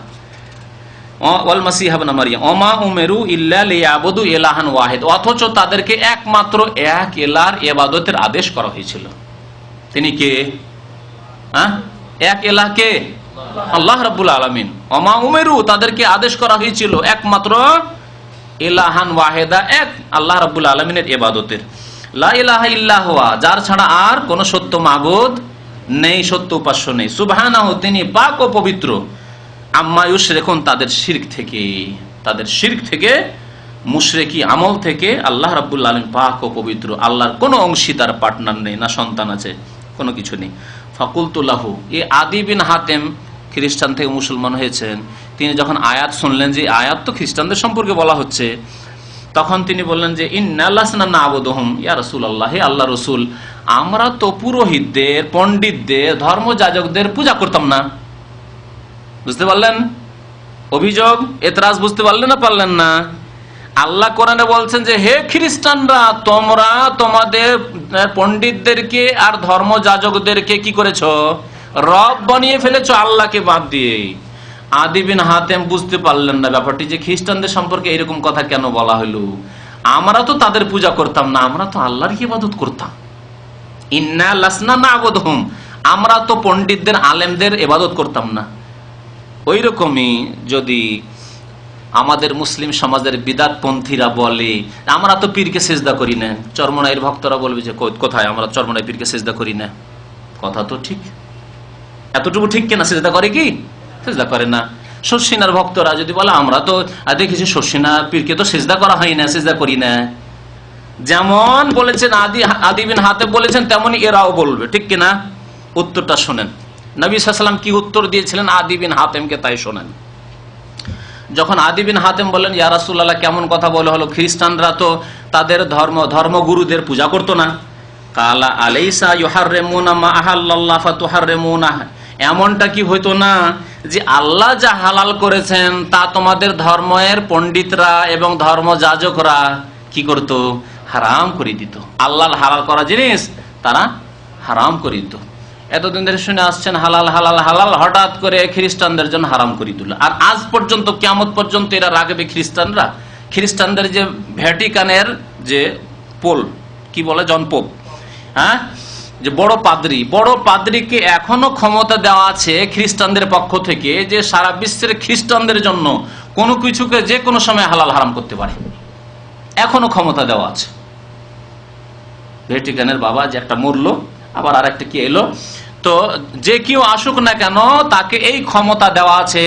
ওয়াল মাসিহ ইবনে মারইয়াম ওমা উমিরু ইল্লা লিয়াবুদু ইলাহান ওয়াহিদ, অথচ তাদেরকে একমাত্র এক ইলাহর ইবাদতের আদেশ করা হয়েছিল। তিনি কে? এক ইলাহ কে? আল্লাহ রাব্বুল আলামিন। ওমা উমিরু, তাদেরকে আদেশ করা হয়েছিল একমাত্র ইলাহান ওয়াহিদা, এক আল্লাহ রাব্বুল আলামিনের ইবাদতের। লা ইলাহা ইল্লা হুয়া, যার ছাড়া আর কোন সত্য মাবুদ নেই, সত্য উপাস্য নেই। সুবহানাহু, তিনি পাক ও পবিত্র। আম্মা ইউশরিকুন, তাদের শিরক থেকে, তাদের শিরক থেকে, মুশরিকি আমল থেকে আল্লাহ রাব্বুল আলামিন পাক ও পবিত্র। আল্লাহর কোনো অংশীদার, পার্টনার নেই, না সন্তান আছে, কোনো কিছু নেই। ফাকুলতু লাহু, এই আদি বিন হাতেম খ্রিস্টান থেকে মুসলমান হয়েছেন, তিনি যখন আয়াত শুনলেন যে আয়াত তো খ্রিস্টানদের সম্পর্কে বলা হচ্ছে, তখন তিনি বললেন যে ইন্না লাসনা না'বুদুহুম ইয়া রাসূলুল্লাহ, হে আল্লাহ রসুল, আমরা তো পুরোহিতদের, পণ্ডিতদের, ধর্মযাজকদের পূজা করতাম না। বুঝতে পারলেন অভিযোগ, এতরাজ? বুঝতে পারলেন না পারলেন না? আল্লাহ কোরআনে বলছেন যে হে খ্রিস্টানরা, তোমরা তোমাদের পণ্ডিতদেরকে আর ধর্মযাজকদেরকে কি করেছো? রব বানিয়ে ফেলেছো, আল্লাহকে বাদ দিয়ে। আদি বিন হাতেম বুঝতে পারলেন না ব্যাপারটি, যে খ্রিস্টানদের সম্পর্কে এরকম কথা কেন বলা হলো। আমরা তো তাদের পূজা করতাম না, আমরা তো আল্লাহর ইবাদত করতাম। ইন্না লাসনা না'বুদুহুম, আমরা তো পণ্ডিতদের, আলেমদের ইবাদত করতাম না। ওই রকমই যদি আমাদের মুসলিম সমাজের বিদআতপন্থীরা বলে আমরা তো পীরকে সিজদা করি না, চরমনাইয়ের ভক্তরা বলবে যে কোথায়, আমরা চরমনাই পীরকে সিজদা করি না। কথা তো ঠিক, এতটুকু ঠিক কিনা? সিজদা করে কি? সিজদা করে না। শর্ষিনার ভক্তরা যদি বলে আমরা তো দেখেছি শর্ষিনা পীরকে তো সিজদা করা হয় না, সিজদা করি না, যেমন বলেছেন আদি বিন হাতেম বলেছেন, তেমনি এরাও বলবে, ঠিক কিনা? উত্তরটা শোনেন, নবী সাল্লাল্লাহু আলাইহি ওয়াসাল্লাম কি উত্তর দিয়েছিলেন আদি বিন হাতেমকে, তাই শোনেন। যখন আদি বিন হাতেম বললেন ইয়া রাসূলুল্লাহ, কেমন কথা বলে হলো, খ্রিস্টানরা তো তাদের ধর্মগুরুদের পূজা করতো না। কালা আলাইসা ইউহাররিমুনা মা আহাল্লাল্লাহ ফাতুহাররিমুনা, এমনটা কি হইতো না যে আল্লাহ যা হালাল করেছেন তা তোমাদের ধর্মের পণ্ডিতরা এবং ধর্মযাজকরা কি করত? হারাম করে দিত। আল্লাহর হালাল করা জিনিস তারা হারাম করে দিত। এতদিন ধরে শুনে আসছেন হালাল হালাল হালাল, হঠাৎ করে খ্রিস্টানদের জন্য হারাম করে দিল। আর আজ পর্যন্ত, কিয়ামত পর্যন্ত এরা রাখবে খ্রিস্টানরা। খ্রিস্টানদের যে ভ্যাটিকানের যে পোল, কি বলে, জন পোপ, হ্যাঁ, যে বড় পাদ্রীকে এখনো ক্ষমতা দেওয়া আছে খ্রিস্টানদের পক্ষ থেকে যে সারা বিশ্বের খ্রিস্টানদের জন্য কোনো কিছুকে যে কোনো সময় হালাল হারাম করতে পারে, এখনো ক্ষমতা দেওয়া আছে। ভ্যাটিকানের বাবা যে একটা মরলো, আবার আর একটা কি এলো, তো যে কেউ আসুক না কেন তাকে এই ক্ষমতা দেওয়া আছে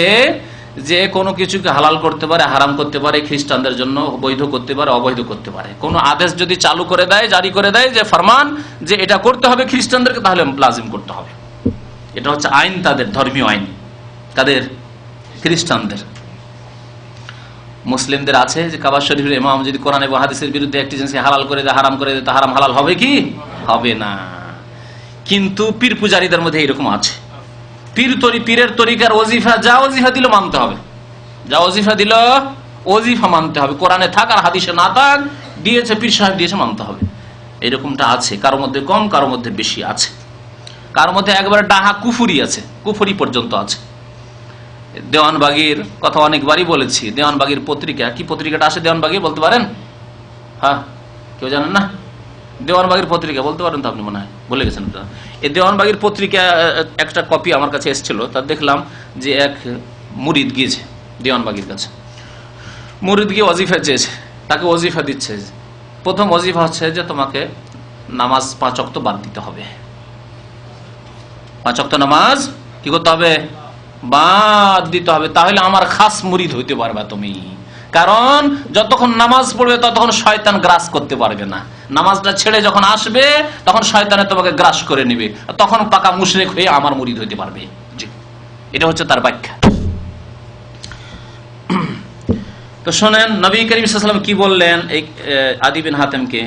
যে কোনো কিছুকে হালাল করতে পারে, হারাম করতে পারে, খ্রিস্টানদের জন্য বৈধ করতে পারে, অবৈধ করতে পারে। কোনো আদেশ যদি চালু করে দেয়, জারি করে দেয়, যে ফরমান যে এটা করতে হবে খ্রিস্টানদেরকে, তাহলে লাজিম করতে হবে। এটা হচ্ছে আইন, তাদের ধর্মীয় আইন। তাদের খ্রিস্টানদের। মুসলিমদের আছে যে কাবা শরীফের ইমাম যদি কোরআন এবং হাদিসের বিরুদ্ধে একটি জিনিস হালাল করে দেয়, হারাম করে দেয়, তা হারাম হালাল হবে কি? হবে না। কিন্তু পীর পূজারীদের মধ্যে এরকম আছে, পীরের তরিকার ওজিফা, যা ওজিফা দিল মানতে হবে, যা ওজিফা দিল ওজিফা মানতে হবে। কোরআনে থাক আর হাদিসে না থাক, দিয়েছে পীর সাহেব দিয়েছে, মানতে হবে। এরকমটা আছে, কারোর মধ্যে কম, কারোর মধ্যে বেশি আছে। কারোর মধ্যে একবারে ডাহা কুফুরি আছে, কুফুরি পর্যন্ত আছে। দেওয়ানবাগির কথা অনেকবারই বলেছি, দেওয়ানবাগির পত্রিকা, কি পত্রিকাটা আসে দেওয়ানবাগির বলতে পারেন? হ্যাঁ, কেউ জানেন না? দেওয়ানবাগির পত্রিকা বলতে পারেন তো আপনি, মনে হয় বলে গেছেন। এই দেওয়ানবাগির পত্রিকা একটা কপি আমার কাছে এসেছিল, তা দেখলাম যে এক মুরিদ গিয়েছে দেওয়ানবাগির কাছে। মুরিদ গিয়ে ওয়াজিফা চেয়েছে, তাকে ওয়াজিফা দিচ্ছে। প্রথম ওয়াজিফা হচ্ছে যে তোমাকে নামাজ 5 ওয়াক্ত বাদ দিতে হবে। 5 ওয়াক্ত নামাজ কি করতে হবে? বাদ দিতে হবে। তাহলে আমার খাস মুরিদ হইতে পারবে তুমি, কারণ যতক্ষণ নামাজ পড়বে ততক্ষণ শয়তান গ্রাস করতে পারবে না। নামাজটা ছেড়ে যখন আসবে তখন শয়তানে তোমাকে গ্রাস করে নিবে, তখন পাকা মুশরিক হয়ে আমার মুরিদ হইতে পারবে। জি, এটা হচ্ছে তার ব্যাখ্যা। তো শোনেন নবী করিম সাল্লাল্লাহু আলাইহি ওয়াসাল্লাম কি বললেন এই আদি বিন হাতেমকে,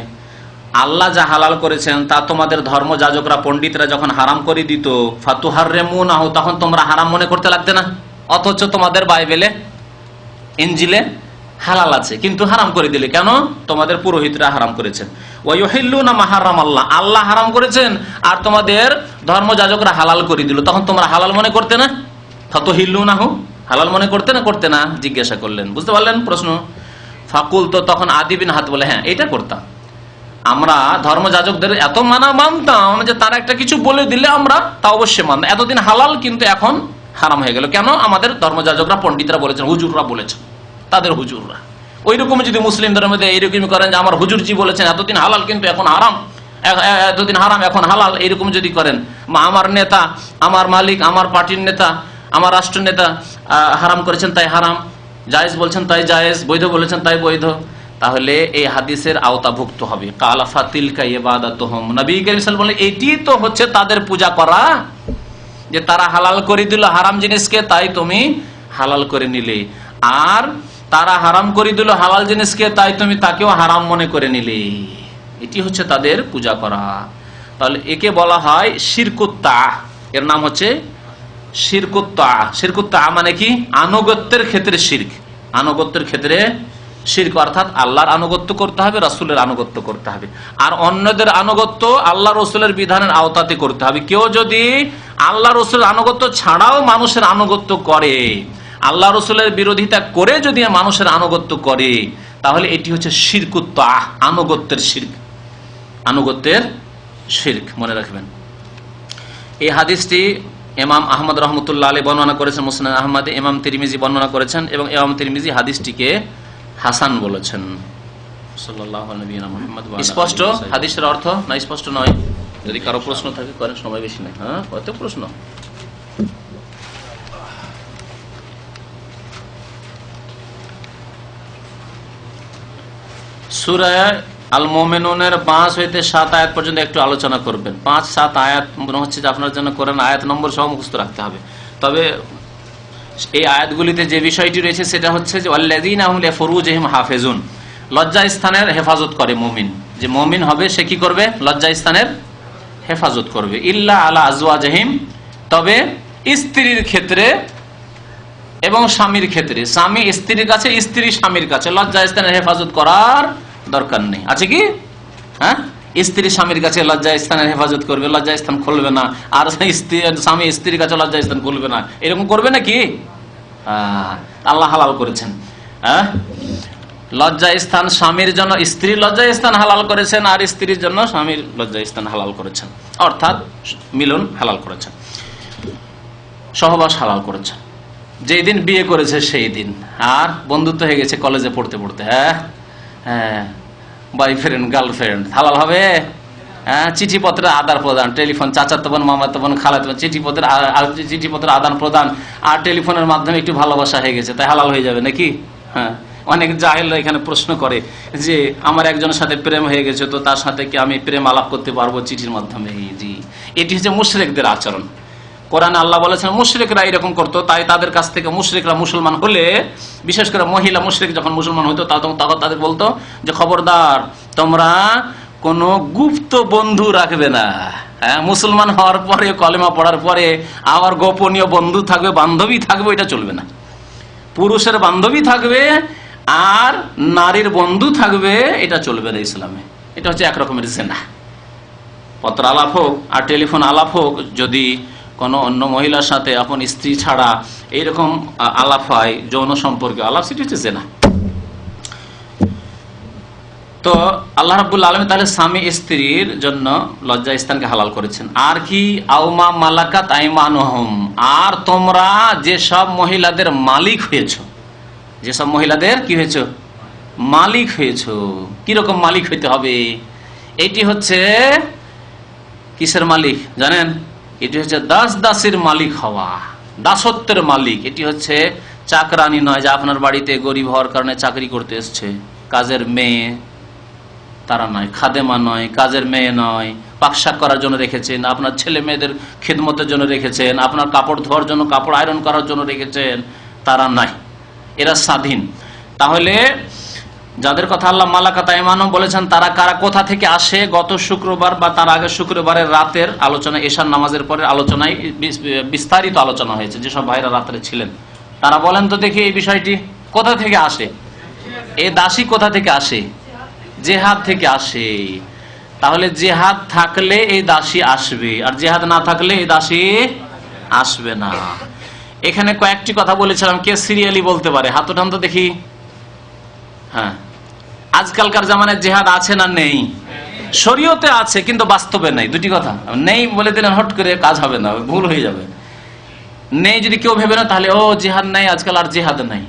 আল্লাহ যা হালাল করেছেন তা তোমাদের ধর্মযাজকরা পণ্ডিতরা যখন হারাম করে দিত, ফাতুহাররিমুনাহু, তখন তোমরা হারাম মনে করতে লাগতে না। অথচ তোমাদের বাইবেলে ইনজিলে হালাল আছে, কিন্তু হারাম করে দিলে কেন? তোমাদের পুরোহিতরা হারাম করেছেন। ওয়ায়ুহিল্লুনা মা হারামাল্লাহ, আল্লাহ হারাম করেছেন আর তোমাদের ধর্মযাজকরা হালাল করে দিল, তখন তোমরা হালাল মনে করতে না? ফাতুহিল্লুনাহু, হালাল মনে করতে না করতে না? জিজ্ঞাসা করলেন, বুঝতে পারলেন প্রশ্ন? ফাকুল, তো তখন আদি বিন হাত বলে, হ্যাঁ এটা করতাম। আমরা ধর্মযাজকদের এত মানতাম যে তারা একটা কিছু বলে দিলে আমরা তা অবশ্যই মানতাম। এতদিন হালাল, কিন্তু এখন হারাম হয়ে গেল কেন? আমাদের ধর্মযাজকরা পণ্ডিতরা বলেছেন, হুজুররা বলেছেন, তাদের হুজুররা। ওই রকম যদি মুসলিম ধর্মের এইরকমই করেন যে আমার হুজুরজি বলেছেন এতদিন হালাল কিন্তু এখন হারাম, এতদিন হারাম এখন হালাল, এইরকম যদি করেন, আমার নেতা, আমার মালিক, আমার পার্টির নেতা, আমার রাষ্ট্র নেতা হারাম করেছেন তাই হারাম, জায়েজ বলছেন তাই জায়েজ, বৈধ বলেছেন তাই বৈধ, তাহলে এই হাদিসের আওতাভুক্ত হবে। কালা ফাতিলকা ইবাদাতুহুম, নবী করিম সাল্লাল্লাহু আলাইহি ওয়াসাল্লাম বলে এটি তো হচ্ছে তাদের পূজা করা, যে তারা হালাল করে দিল হারাম জিনিসকে, তাই তুমি হালাল করে নিলে, আর তারা হারাম করে দিল হালাল জিনিসকে, তাই তুমি তাকেও হারাম মনে করে নিলে। এটি হচ্ছে তাদের পূজা করা। তাহলে একে বলা হয় শিরকুত্তা, এর নাম হচ্ছে শিরকুত্তা। শিরকুত্তা মানে কি? আনুগত্যের ক্ষেত্রে শিরক, আনুগত্যের ক্ষেত্রে শিরক, অর্থাৎ আল্লাহর আনুগত্য করতে হবে, রাসূলের আনুগত্য করতে হবে, আর অন্যদের আনুগত্য আল্লাহ রসুলের বিধানের আওতাতে করতে হবে। কেউ যদি আল্লাহ রসুলের আনুগত্য ছাড়াও মানুষের আনুগত্য করে, আল্লাহ রসুলের বিরোধিতা করে যদি মানুষের আনুগত্য করে, তাহলে এটি হচ্ছে শিরকুত্তা, আনুগত্যের শিরক, আনুগত্যের শিরক, মনে রাখবেন। এই হাদিসটি ইমাম আহমদ রহমতুল্লাহ আলাইহি বর্ণনা করেছেন মুসনাদ আহমদে, ইমাম তিরমিজি বর্ণনা করেছেন এবং ইমাম তিরমিজি হাদিসটিকে হাসান বলেছেন। সাল্লাল্লাহু আলাইহি মুহাম্মদ। স্পষ্ট হাদিসের অর্থ না স্পষ্ট নয়? যদি কারো প্রশ্ন থাকে করেন, সময় বেশি নাই। হ্যাঁ, কত প্রশ্ন? সূরা আল মুমিনুনের 5 হইতে 7 আয়াত পর্যন্ত একটু আলোচনা করবেন। 5-7 আয়াত মনে হচ্ছে যে আপনার জন্য কোরআন আয়াত নম্বর সহ মুখস্থ রাখতে হবে। তবে এই আয়াতগুলিতে যে বিষয়টি রয়েছে সেটা হচ্ছে যে ওয়াল্লাযীনা হুম লিফুরুজিহিম হাফিজুন, লজ্জা স্থানের হেফাজত করে মুমিন। যে মুমিন হবে সে কি করবে? লজ্জা স্থানের হেফাজত করবে। ইল্লা আলা আজওয়াজিহিম, তবে স্ত্রীর ক্ষেত্রে এবং স্বামীর ক্ষেত্রে, স্বামী স্ত্রীর কাছে, স্ত্রী স্বামীর কাছে লজ্জা স্থানের হেফাজত করার দরকার নেই। আছে কি? হ্যাঁ, স্ত্রী স্বামীর কাছে লজ্জা স্থানের হেফাজত করবে, লজ্জা স্থান খুলবে না, আর স্বামী স্ত্রীর কাছে লজ্জা স্থান খুলবে না, এরকম করবে নাকি? আল্লাহ হালাল করেছেন। হ্যাঁ, লজ্জা স্থান স্বামীর জন্য স্ত্রীর লজ্জা স্থান হালাল করেছেন, আর স্ত্রীর জন্য স্বামীর লজ্জা স্থান হালাল করেছেন, অর্থাৎ মিলন হালাল করেছেন, সহবাস হালাল করেছেন। যেই দিন বিয়ে করেছে সেই দিন, আর বন্ধুত্ব হয়ে গেছে কলেজে পড়তে পড়তে, হ্যাঁ হ্যাঁ, বয়ফ্রেন্ড গার্লফ্রেন্ড হালাল হবে? হ্যাঁ, চিঠিপত্রের আদান প্রদান, টেলিফোন, চাচাতো বোন, মামাতো বোন, খালাতো বোন, চিঠিপত্রের আদান প্রদান আর টেলিফোনের মাধ্যমে একটু ভালোবাসা হয়ে গেছে, তাই হালাল হয়ে যাবে নাকি? হ্যাঁ, অনেক জাহেলরা এখানে প্রশ্ন করে যে আমার একজনের সাথে প্রেম হয়ে গেছে, তো তার সাথে কি আমি প্রেম আলাপ করতে পারবো চিঠির মাধ্যমে? জি, এটি হচ্ছে মুশরিকদের আচরণ। কোরআনে আল্লাহ বলেছেন মুশরিকরা এরকম করতো, তাই তাদের কাছ থেকে মুশরিকরা মুসলমান হলে, বিশেষ করে মহিলা মুশরিক যখন মুসলমান হইতো, তখন তাদের বলতো যে খবরদার, তোমরা কোনো গুপ্ত বন্ধু রাখবে না। হ্যাঁ, মুসলমান হওয়ার পরে, কলেমা পড়ার পরে আবার গোপনীয় বন্ধু থাকবে, বান্ধবী থাকবে, এটা চলবে না। পুরুষের বান্ধবী থাকবে আর নারীর বন্ধু থাকবে, এটা চলবে না ইসলামে। এটা হচ্ছে একরকমের জিনা। পত্র আলাপ হোক আর টেলিফোন আলাপ হোক, যদি কোনো অন্য মহিলার সাথে আপন স্ত্রী ছাড়া এইরকম আলাপ হয়, যৌন সম্পর্কে আলাপ, সেটি হচ্ছে জিনা। তো তো আল্লাহ রাব্বুল আলামিন তাহলে স্বামী স্ত্রীর জন্য লজ্জা স্থানকে হালাল করেছেন। আর কি, আউমা মালাকাত আইমানুহুম, আর তোমরা যেসব মহিলাদের মালিক হয়েছো, যেসব মহিলাদের কি হয়েছো, মালিক হয়েছো। কিরকম মালিক হইতে হবে? এটি হচ্ছে কিসের মালিক জানেন? এটি হচ্ছে দাস দাসীর মালিক হওয়া, দাসত্বের মালিক। এটি হচ্ছে চাকরানি নয়, যে আপনার বাড়িতে গরিব হওয়ার কারণে চাকরি করতে এসছে, কাজের মেয়ে তারা নয়, খাদেমা নয়, কাজের মেয়ে নয়, পাকশাক করার জন্য রেখেছেন, আপনার ছেলে মেয়েদের খিদমতের জন্য রেখেছেন, আপনার কাপড় ধোয়ার জন্য, কাপড় আয়রন করার জন্য রেখেছেন, তারা নাই, এরা স্বাধীন। তাহলে যাদের কথা আল্লাহ মালাকাত আইমানুহুম বলেছেন, তারা কারা, কোথা থেকে আসে? গত শুক্রবার বা তার আগে শুক্রবারের রাতের আলোচনা, এশার নামাজের পরে আলোচনায় বিস্তারিত আলোচনা হয়েছে। যেসব ভাইরা রাত্রে ছিলেন তারা বলেন তো দেখি এই বিষয়টি কোথা থেকে আসে? এই দাসী কোথা থেকে আসে? জেহাদ থেকে আসে। তাহলে জেহাদ থাকলে এই দাসী আসবে, আর জেহাদ না থাকলে এই দাসী আসবে না। এখানে কয়েকটি কথা বলেছিলাম, কে সিরিয়ালি বলতে পারে? হাত উঠান তো দেখি। হ্যাঁ, আজকালকার জামানায় জেহাদ আছে না নেই? শরীয়তে আছে কিন্তু বাস্তবে নেই। দুটি কথা, নেই বলে দিলেন হট করে কাজ হবে না, ভুল হয়ে যাবে। নেই যদি কেউ ভেবে না, তাহলে ও জিহাদ নাই, আজকাল আর জিহাদ নাই।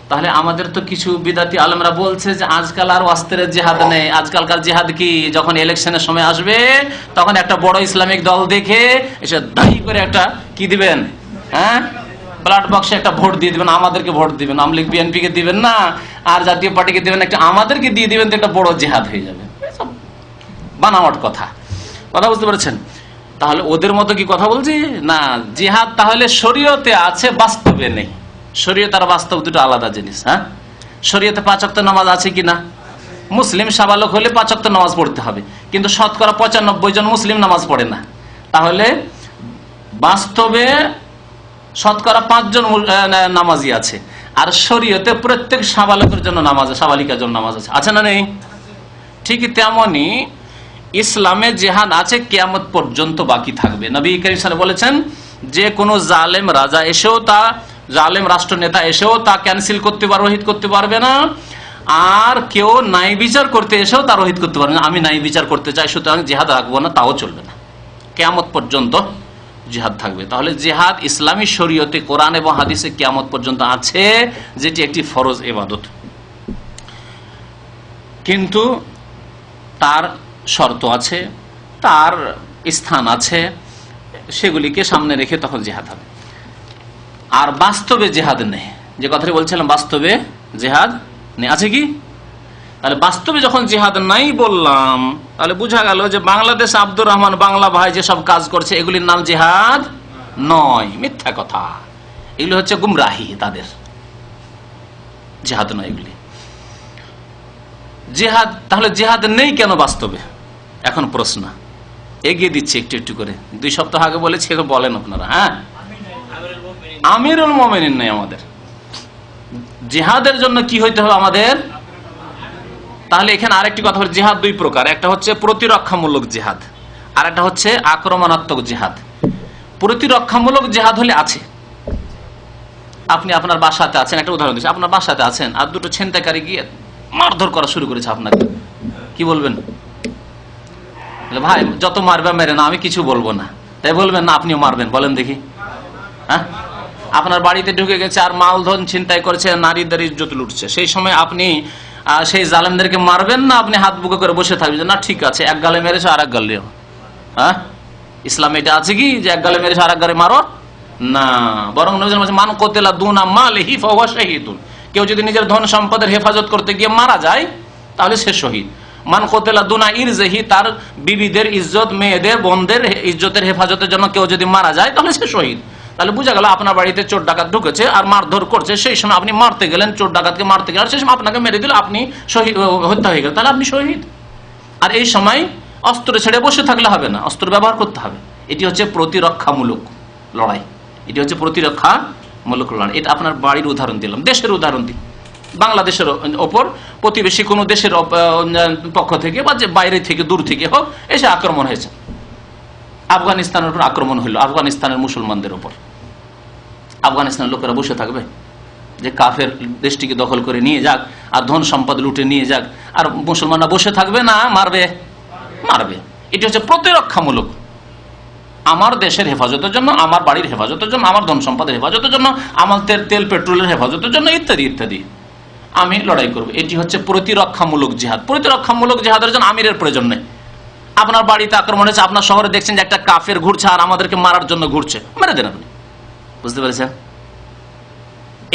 তাহলে আমাদের তো কিছু বিদাতি আলেমরা বলছে যে আজকাল আর অস্ত্রের জিহাদ নেই, আজকালকার জিহাদ কি, যখন ইলেকশনের সময় আসবে তখন একটা বড় ইসলামিক দল দেখে এসে দায়ী করে একটা কি দিবেন, হ্যাঁ, ব্লাড বক্সে একটা ভোট দিয়ে দিবেন, আমাদেরকে ভোট দিবেন, আওয়ামী লীগ বিএনপি কে দিবেন না, আর জাতীয় পার্টিকে দিবেন একটা, আমাদেরকে দিয়ে দিবেন, তো একটা বড় জিহাদ হয়ে যাবে। বানাওয়াট কথা, কথা বুঝতে পারছেন? তাহলে ওদের মতো কি কথা বলছি না, জিহাদ তাহলে শরীয়তে আছে, বাস্তবে নেই। শরীয়ত আর বাস্তব দুটো আলাদা জিনিস। হ্যাঁ, শরীয়তে 5 ওয়াক্ত নামাজ আছে কিনা? মুসলিম সাবালক হলে 5 ওয়াক্ত নামাজ পড়তে হবে, কিন্তু শতকরা 95 জন মুসলিম নামাজ পড়ে না। তাহলে বাস্তবে শতকরা 5 জন নামাজি আছে, আর শরীয়তে প্রত্যেক সাবালকের জন্য নামাজ, সাবালিকার জন্য নামাজ আছে, আছে না নেই? ঠিক তেমনি ইসলামে জেহাদ আছে, কিয়ামত পর্যন্ত বাকি থাকবে। নবী করিম সাল্লাল্লাহু আলাইহি ওয়াসাল্লাম বলেছেন যে কোনো জালেম রাজা এসেও, তা জালেম রাষ্ট্র নেতা এসেও তা ক্যান্সেল করতে পারবে, রহিত করতে পারবে না। আর কেউ ন্যায় বিচার করতে এসেও তা রহিত করতে পারবে না। আমি ন্যায় বিচার করতে চাই, সুতরাং জিহাদ রাখবো না, তাও চলবে না। কিয়ামত পর্যন্ত জিহাদ থাকবে। তাহলে জিহাদ ইসলামী শরীয়তে, কোরআন এবং হাদিসে কিয়ামত পর্যন্ত আছে, যেটি একটি ফরজ ইবাদত, কিন্তু তার শর্ত আছে, তার স্থান আছে, সেগুলিকে সামনে রেখে তখন জিহাদ হবে। আর বাস্তবে জেহাদ নেই, যে কথাটি বলছিলাম, বাস্তবে জেহাদ নেই, আছে কি? তাহলে বাস্তবে যখন জিহাদ নাই বললাম, তাহলে বোঝা গেল যে বাংলাদেশ আব্দুর রহমান বাংলা ভাই যেসব কাজ করছে এগুলির নাম জিহাদ নয়, মিথ্যা কথা। এগুলি হচ্ছে গুমরাহি, তাদের জিহাদ নয় এগুলি। জিহাদ, তাহলে জিহাদ নেই কেন বাস্তবে? এখন প্রশ্ন এগিয়ে দিচ্ছে একটু একটু করে। 2 সপ্তাহ আগে বলেছি, বলেন আপনারা। হ্যাঁ, আমিরুল মুমিনিন নেই আমাদের। জিহাদের জন্য কি হইতে হবে আমাদের? তাহলে এখানে আরেকটি কথা হল, জিহাদ 2 প্রকার, একটা হচ্ছে প্রতিরক্ষামূলক জিহাদ, আর একটা হচ্ছে আক্রমণাত্মক জিহাদ। প্রতিরক্ষামূলক জিহাদ হলে আছে, আপনি আপনার বাসাতে আছেন, একটা উদাহরণ দিচ্ছি, আপনার বাসাতে আছেন আর দুটো ছিনতাইকারী গিয়ে মারধর করা শুরু করেছে আপনাকে, কি বলবেন? ভাই যত মারবে মেরে না, আমি কিছু বলবো না, তাই বলবেন না আপনিও মারবেন? বলেন দেখি। হ্যাঁ, আপনার বাড়িতে ঢুকে গেছে আর মালধন ছিনতাই করেছে, নারীদের ইজ্জত লুটছে, সেই সময় আপনি সেই জালেমদেরকে মারবেন না, আপনি হাত বুকে করে বসে থাকবেন না, ঠিক আছে এক গালে মেরেছে আর এক গালে? হ্যাঁ, ইসলাম এটা আছে কি যে এক গালে মেরেছে আর এক গালে মারো না? বরং মান কতেলা দুনা মালিহি ফাহুয়া শাহীদুন, কেউ যদি নিজের ধন সম্পদের হেফাজত করতে গিয়ে মারা যায় তাহলে সে শহীদ। মান কতেলা দুনা ইরজিহি, তার বিবিদের ইজ্জত, মেয়েদের, বোনদের ইজ্জতের হেফাজতের জন্য কেউ যদি মারা যায় তাহলে সে শহীদ। তাহলে বোঝা গেল আপনার বাড়িতে চোর ডাকাত ঢুকেছে আর মারধর করছে, সেই সময় আপনি মারতে গেলেন, চোর ডাকাতকে মারতে গেলেন, সেই সময় আপনাকে মেরে দিল, আপনি শহীদ, হত্যা হয়ে গেল, তাহলে আপনি শহীদ। আর এই সময় অস্ত্র ছেড়ে বসে থাকলে হবে না, অস্ত্র ব্যবহার করতে হবে। এটি হচ্ছে প্রতিরক্ষামূলক লড়াই, এটি হচ্ছে প্রতিরক্ষামূলক লড়াই। এটা আপনার বাড়ির উদাহরণ দিলাম। দেশের উদাহরণ দিই, বাংলাদেশের ওপর প্রতিবেশী কোনো দেশের পক্ষ থেকে বা যে বাইরে থেকে, দূর থেকে হোক, এসে আক্রমণ হয়েছে। আফগানিস্তানের উপর আক্রমণ হলো, আফগানিস্তানের মুসলমানদের উপর, আফগানিস্তানের লোকেরা বসে থাকবে? যে কাফের দেশটিকে দখল করে নিয়ে যাক আর ধন সম্পদ লুটে নিয়ে যাক, আর মুসলমানরা বসে থাকবে না, মারবে মারবে। এটি হচ্ছে প্রতিরক্ষামূলক, আমার দেশের হেফাজতের জন্য, আমার বাড়ির হেফাজতের জন্য, আমার ধন সম্পদের হেফাজতের জন্য, আমার তেল পেট্রোলের হেফাজতের জন্য, ইত্যাদি ইত্যাদি আমি লড়াই করব। এটি হচ্ছে প্রতিরক্ষামূলক জিহাদ। প্রতিরক্ষামূলক জিহাদের জন্য আমিরের প্রয়োজন নেই। আপনার বাড়িতে আক্রমণ হয়েছে, আপনার শহরে দেখছেন যে একটা কাফের ঘুরছে আর আমাদেরকে মারার জন্য ঘুরছে, মেরে দেন আপনি। বুঝতে পেরেছেন?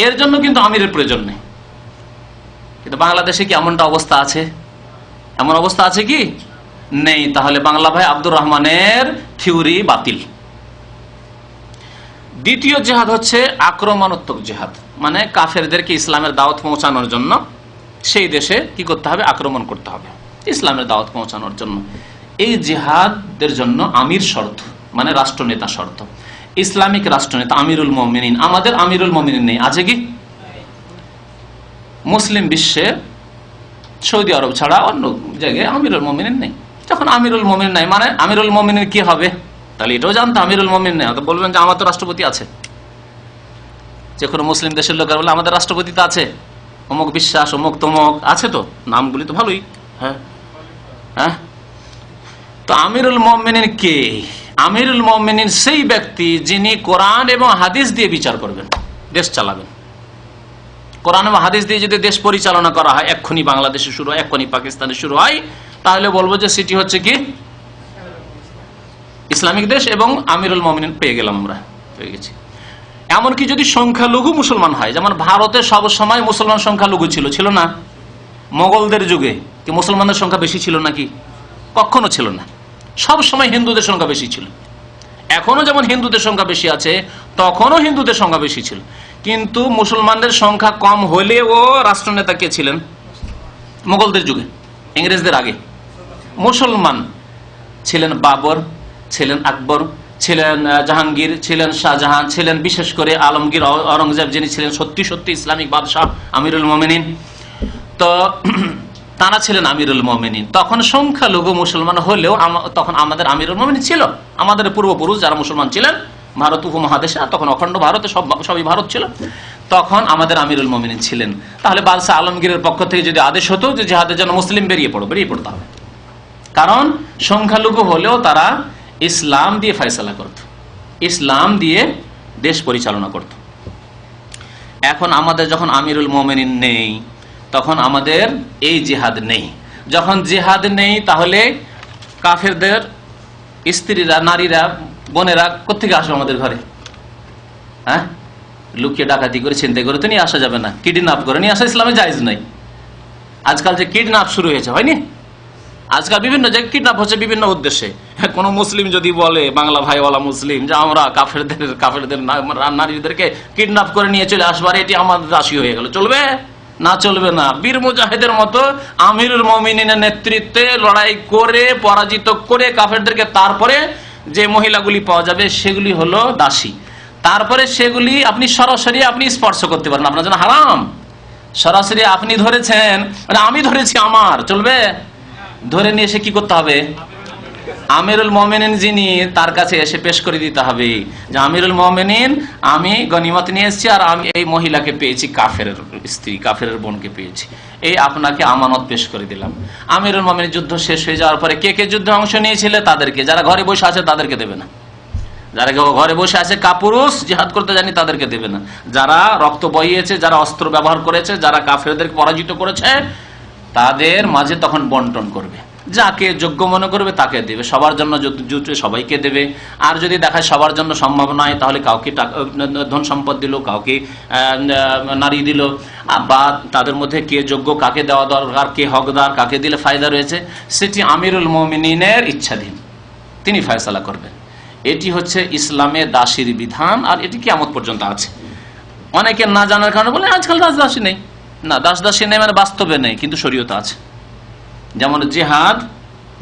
এর জন্য কিন্তু আমিরের প্রয়োজন নেই। কিন্তু বাংলাদেশে কি এমনটা অবস্থা আছে? এমন অবস্থা আছে কি? নেই। তাহলে বাংলা ভাই আব্দুর রহমানের থিওরি বাতিল। দ্বিতীয় জিহাদ হচ্ছে আক্রমণাত্মক জিহাদ, মানে কাফেরদেরকে ইসলামের দাওয়াত পৌঁছানোর জন্য সেই দেশে কি করতে হবে? আক্রমণ করতে হবে ইসলামের দাওয়াত পৌঁছানোর জন্য। এই জিহাদের জন্য আমির শর্ত, মানে রাষ্ট্রনেতা শর্ত। ইসলামিক রাষ্ট্রনেতা আমিরুল মুমিনিন। আমাদের আমিরুল মুমিনিন নেই, আছে কি? মুসলিম বিশ্বে সৌদি আরব ছাড়া অন্য জায়গায় আমিরুল মুমিনিন নেই। যখন আমিরুল মুমিনিন নাই, মানে আমিরুল মুমিনিন কি হবে? তাহলে এটাও জানতো আমিরুল মুমিনিন নেই। তো বলবেন যে আমার তো রাষ্ট্রপতি আছে। যে কোনো মুসলিম দেশের লোকের বলে আমাদের রাষ্ট্রপতি তো আছে, অমুক বিশ্বাস, অমুক তমুক আছে, তো নামগুলি তো ভালোই। হ্যাঁ হ্যাঁ, তো আমিরুল মুমিনিন কে? আমিরুল মুমিনিন সেই ব্যক্তি যিনি কোরআন এবং হাদিস দিয়ে বিচার করবেন, দেশ চালাবেন। কোরআন এবং হাদিস দিয়ে যদি দেশ পরিচালনা করা হয়, এক্ষুনি বাংলাদেশে শুরু হয়, এক্ষুনি পাকিস্তানে শুরু হয়, তাহলে বলবো যে সেটি হচ্ছে কি ইসলামিক দেশ, এবং আমিরুল মুমিনিন পেয়ে গেলাম, আমরা পেয়ে গেছি। এমনকি যদি সংখ্যালঘু মুসলমান হয়, যেমন ভারতে সব সময় মুসলমান সংখ্যালঘু ছিল, ছিল না? মোগলদের যুগে কি মুসলমানদের সংখ্যা বেশি ছিল নাকি? কখনো ছিল না। সব সময় হিন্দুদের সংখ্যা বেশি ছিল। এখনো যেমন হিন্দুদের সংখ্যা বেশি আছে, তখনও হিন্দুদের সংখ্যা বেশি ছিল। কিন্তু মুসলমানদের সংখ্যা কম হলেও রাষ্ট্রনেতা কে ছিলেন? মোগলদের যুগে, ইংরেজদের আগে মুসলমান ছিলেন। বাবর ছিলেন, আকবর ছিলেন, জাহাঙ্গীর ছিলেন, শাহজাহান ছিলেন, বিশেষ করে আলমগীর আওরঙ্গজেব যিনি ছিলেন সত্যি সত্যি ইসলামিক বাদশাহ, আমিরুল মুমিনিন। তো তারা ছিলেন আমিরুল মুমিনিন। তখন সংখ্যালঘু মুসলমান হলেও তখন আমাদের আমিরুল মুমিনিন ছিল। আমাদের পূর্বপুরুষ যারা মুসলমান ছিলেন ভারত উপমহাদেশে, তখন অখণ্ড ভারতে সবই ভারত ছিল, তখন আমাদের আমিরুল মুমিনিন ছিলেন। তাহলে বাদশাহ আলমগীরের পক্ষ থেকে যদি আদেশ হতো যে জিহাদের জন্য মুসলিম বেরিয়ে পড়তে হবে, কারণ সংখ্যালঘু হলেও তারা ইসলাম দিয়ে ফয়সালা করত, ইসলাম দিয়ে দেশ পরিচালনা করত। এখন আমাদের যখন আমিরুল মুমিনিন নেই, তখন আমাদের এই জিহাদ নেই। যখন জিহাদ নেই, তাহলে কাফেরদের স্ত্রীরা, নারীরা, বোনেরা কোথেকে আসবে আমাদের ঘরে? হ্যাঁ, লুকিয়ে ডাকাতি করে ছিনতাই করে তো নিয়ে আসা যাবে না, কিডন্যাপ করে নিয়ে আসা ইসলামে জায়েজ নাই। আজকাল যে কিডন্যাপ শুরু হয়েছে, হয়নি? আজকাল বিভিন্ন জায়গায় কিডন্যাপ হচ্ছে বিভিন্ন উদ্দেশ্যে। কোন মুসলিম যদি বলে, বাংলা ভাইওয়ালা মুসলিম, যে আমরা কাফেরদের নারীদেরকে কিডন্যাপ করে নিয়ে চলে আসবার, এটি আমাদের দাসী হয়ে গেল, চলবে না? চলবে না। বীর মুজাহিদের মতো আমিরুল মুমিনিনের নেতৃত্বে লড়াই করে পরাজিত করে কাফেরদেরকে, তারপরে যে মহিলাগুলি পাওয়া যাবে সেগুলি হলো দাসী। তারপরে সেগুলি আপনি সরাসরি আপনি স্পর্শ করতে পারেন, আপনার জন্য হারাম। সরাসরি আপনি ধরেছেন, আমি ধরেছি, আমার চলবে? ধরে নিয়ে এসে কি করতে হবে? আমিরুল মুমিনিন যিনি, তার কাছে এসে পেশ করে দিতে হবে যে আমিরুল মুমিনিন, আমি গনিমত নিয়ে এসেছি, আর আমি এই মহিলাকে পেয়েছি, কাফেরের স্ত্রী, কাফেরের বোনকে পেয়েছি, এই আপনাকে আমানত পেশ করে দিলাম। আমিরুল মুমিনিন যুদ্ধ শেষ হয়ে যাওয়ার পরে কে কে যুদ্ধে অংশ নিয়েছিল তাদেরকে, যারা ঘরে বসে আছে তাদেরকে দেবে না, যারা ঘরে বসে আছে কাপুরুষ জিহাদ করতে জানি তাদেরকে দেবে না, যারা রক্ত বইয়েছে, যারা অস্ত্র ব্যবহার করেছে, যারা কাফেরদেরকে পরাজিত করেছে, তাদের মাঝে তখন বন্টন করবে। যাকে যোগ্য মনে করবে তাকে দেবে, সবার জন্য জুটে সবাইকে দেবে। আর যদি দেখায় সবার জন্য সম্ভব নয়, তাহলে কাউকে ধন সম্পদ দিল, কাউকে নারী দিল, বা তাদের মধ্যে কে যোগ্য, কাকে দেওয়া দরকার, কে হকদার, কাকে দিলে ফায়দা রয়েছে, সেটি আমিরুল মুমিনিনের ইচ্ছাধীন, তিনি ফয়সালা করবেন। এটি হচ্ছে ইসলামে দাসীর বিধান, আর এটি কিয়ামত পর্যন্ত আছে। অনেকে না জানার কারণে বলে আজকাল দাসী নেই। না, দাসী নেই মানে বাস্তবে নেই, কিন্তু শরীয়তে আছে। যেমন জিহাদ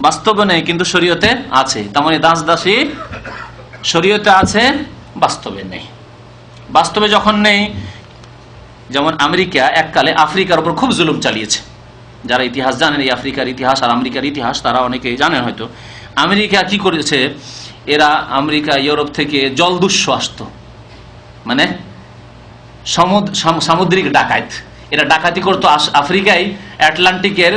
বাস্তবে নেই কিন্তু শরীয়তে আছে, তেমনি দাসী শরীয়তে আছে, বাস্তবে নেই। বাস্তবে যখন নেই, যেমন আমেরিকা এককালে আফ্রিকার উপর খুব জুলুম চালিয়েছে। যারা ইতিহাস জানেন, এই আফ্রিকার ইতিহাস আর আমেরিকার ইতিহাস, তারা অনেকেই জানেন হয়তো। আমেরিকা কি করেছে, এরা আমেরিকা ইউরোপ থেকে জলদস্যু আসতো, মানে সামুদ্রিক ডাকাত। এরা ডাকাতি করতো আফ্রিকায়, আটলান্টিকের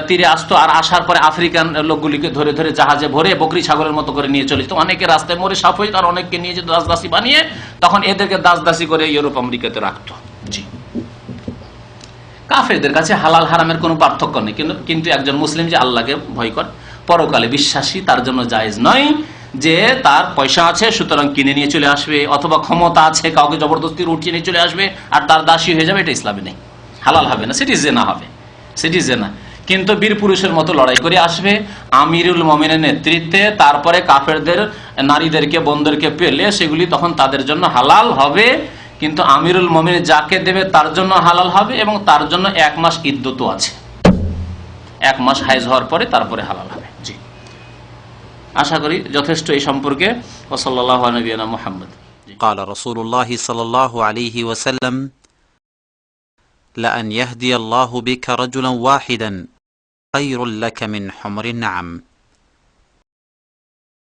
তীরে আসতো, আর আসার পরে আফ্রিকান লোকগুলিকে ধরে ধরে জাহাজে ভরে বকরি ছাগলের মতো করে নিয়ে চলে যেত। অনেকে রাস্তায় মরে সাফ হয়ে, তার অনেককে নিয়ে যেত দাসদাসী বানিয়ে, তখন এদেরকে দাসদাসী করে ইউরোপ আমেরিকাতে রাখতো। জি, কাফেরদের কাছে হালাল হারামের কোনো পার্থক্য নেই, কিন্তু একজন মুসলিম যে আল্লাহকে ভয় করে, পরকালে বিশ্বাসী, তার জন্য জায়েজ নয় যে তার পয়সা আছে সুতরাং কিনে নিয়ে চলে আসবে, অথবা ক্ষমতা আছে কাউকে জবরদস্তি উঠিয়ে নিয়ে চলে আসবে আর তার দাসী হয়ে যাবে, এটা ইসলামে নেই, হালাল হবে না, সেটি জেনা হবে, সেটি জেনা। কিন্তু বীর পুরুষের মতো লড়াই করে আসবে আমিরুল মুমিনের নেতৃত্বে, তারপরে কাফেরদের নারীদেরকে বন্ধুদেরকে পেলে সেগুলি তখন তাদের জন্য হালাল হবে, কিন্তু আমিরুল মুমিন যাকে দেবে তার জন্য হালাল হবে, এবং তার জন্য 1 মাস ইদ্দতও আছে, 1 মাস হাইজ হওয়ার পরে তারপরে হালাল হবে। জি, আশা করি যথেষ্ট এই সম্পর্কে। ওয়াসাল্লাল্লাহু আলা নবিয়িনা মুহাম্মদ।
قال رسول الله صلى الله عليه وسلم لأن يهدي الله بك رجلا واحدا خير لك من حمر النعم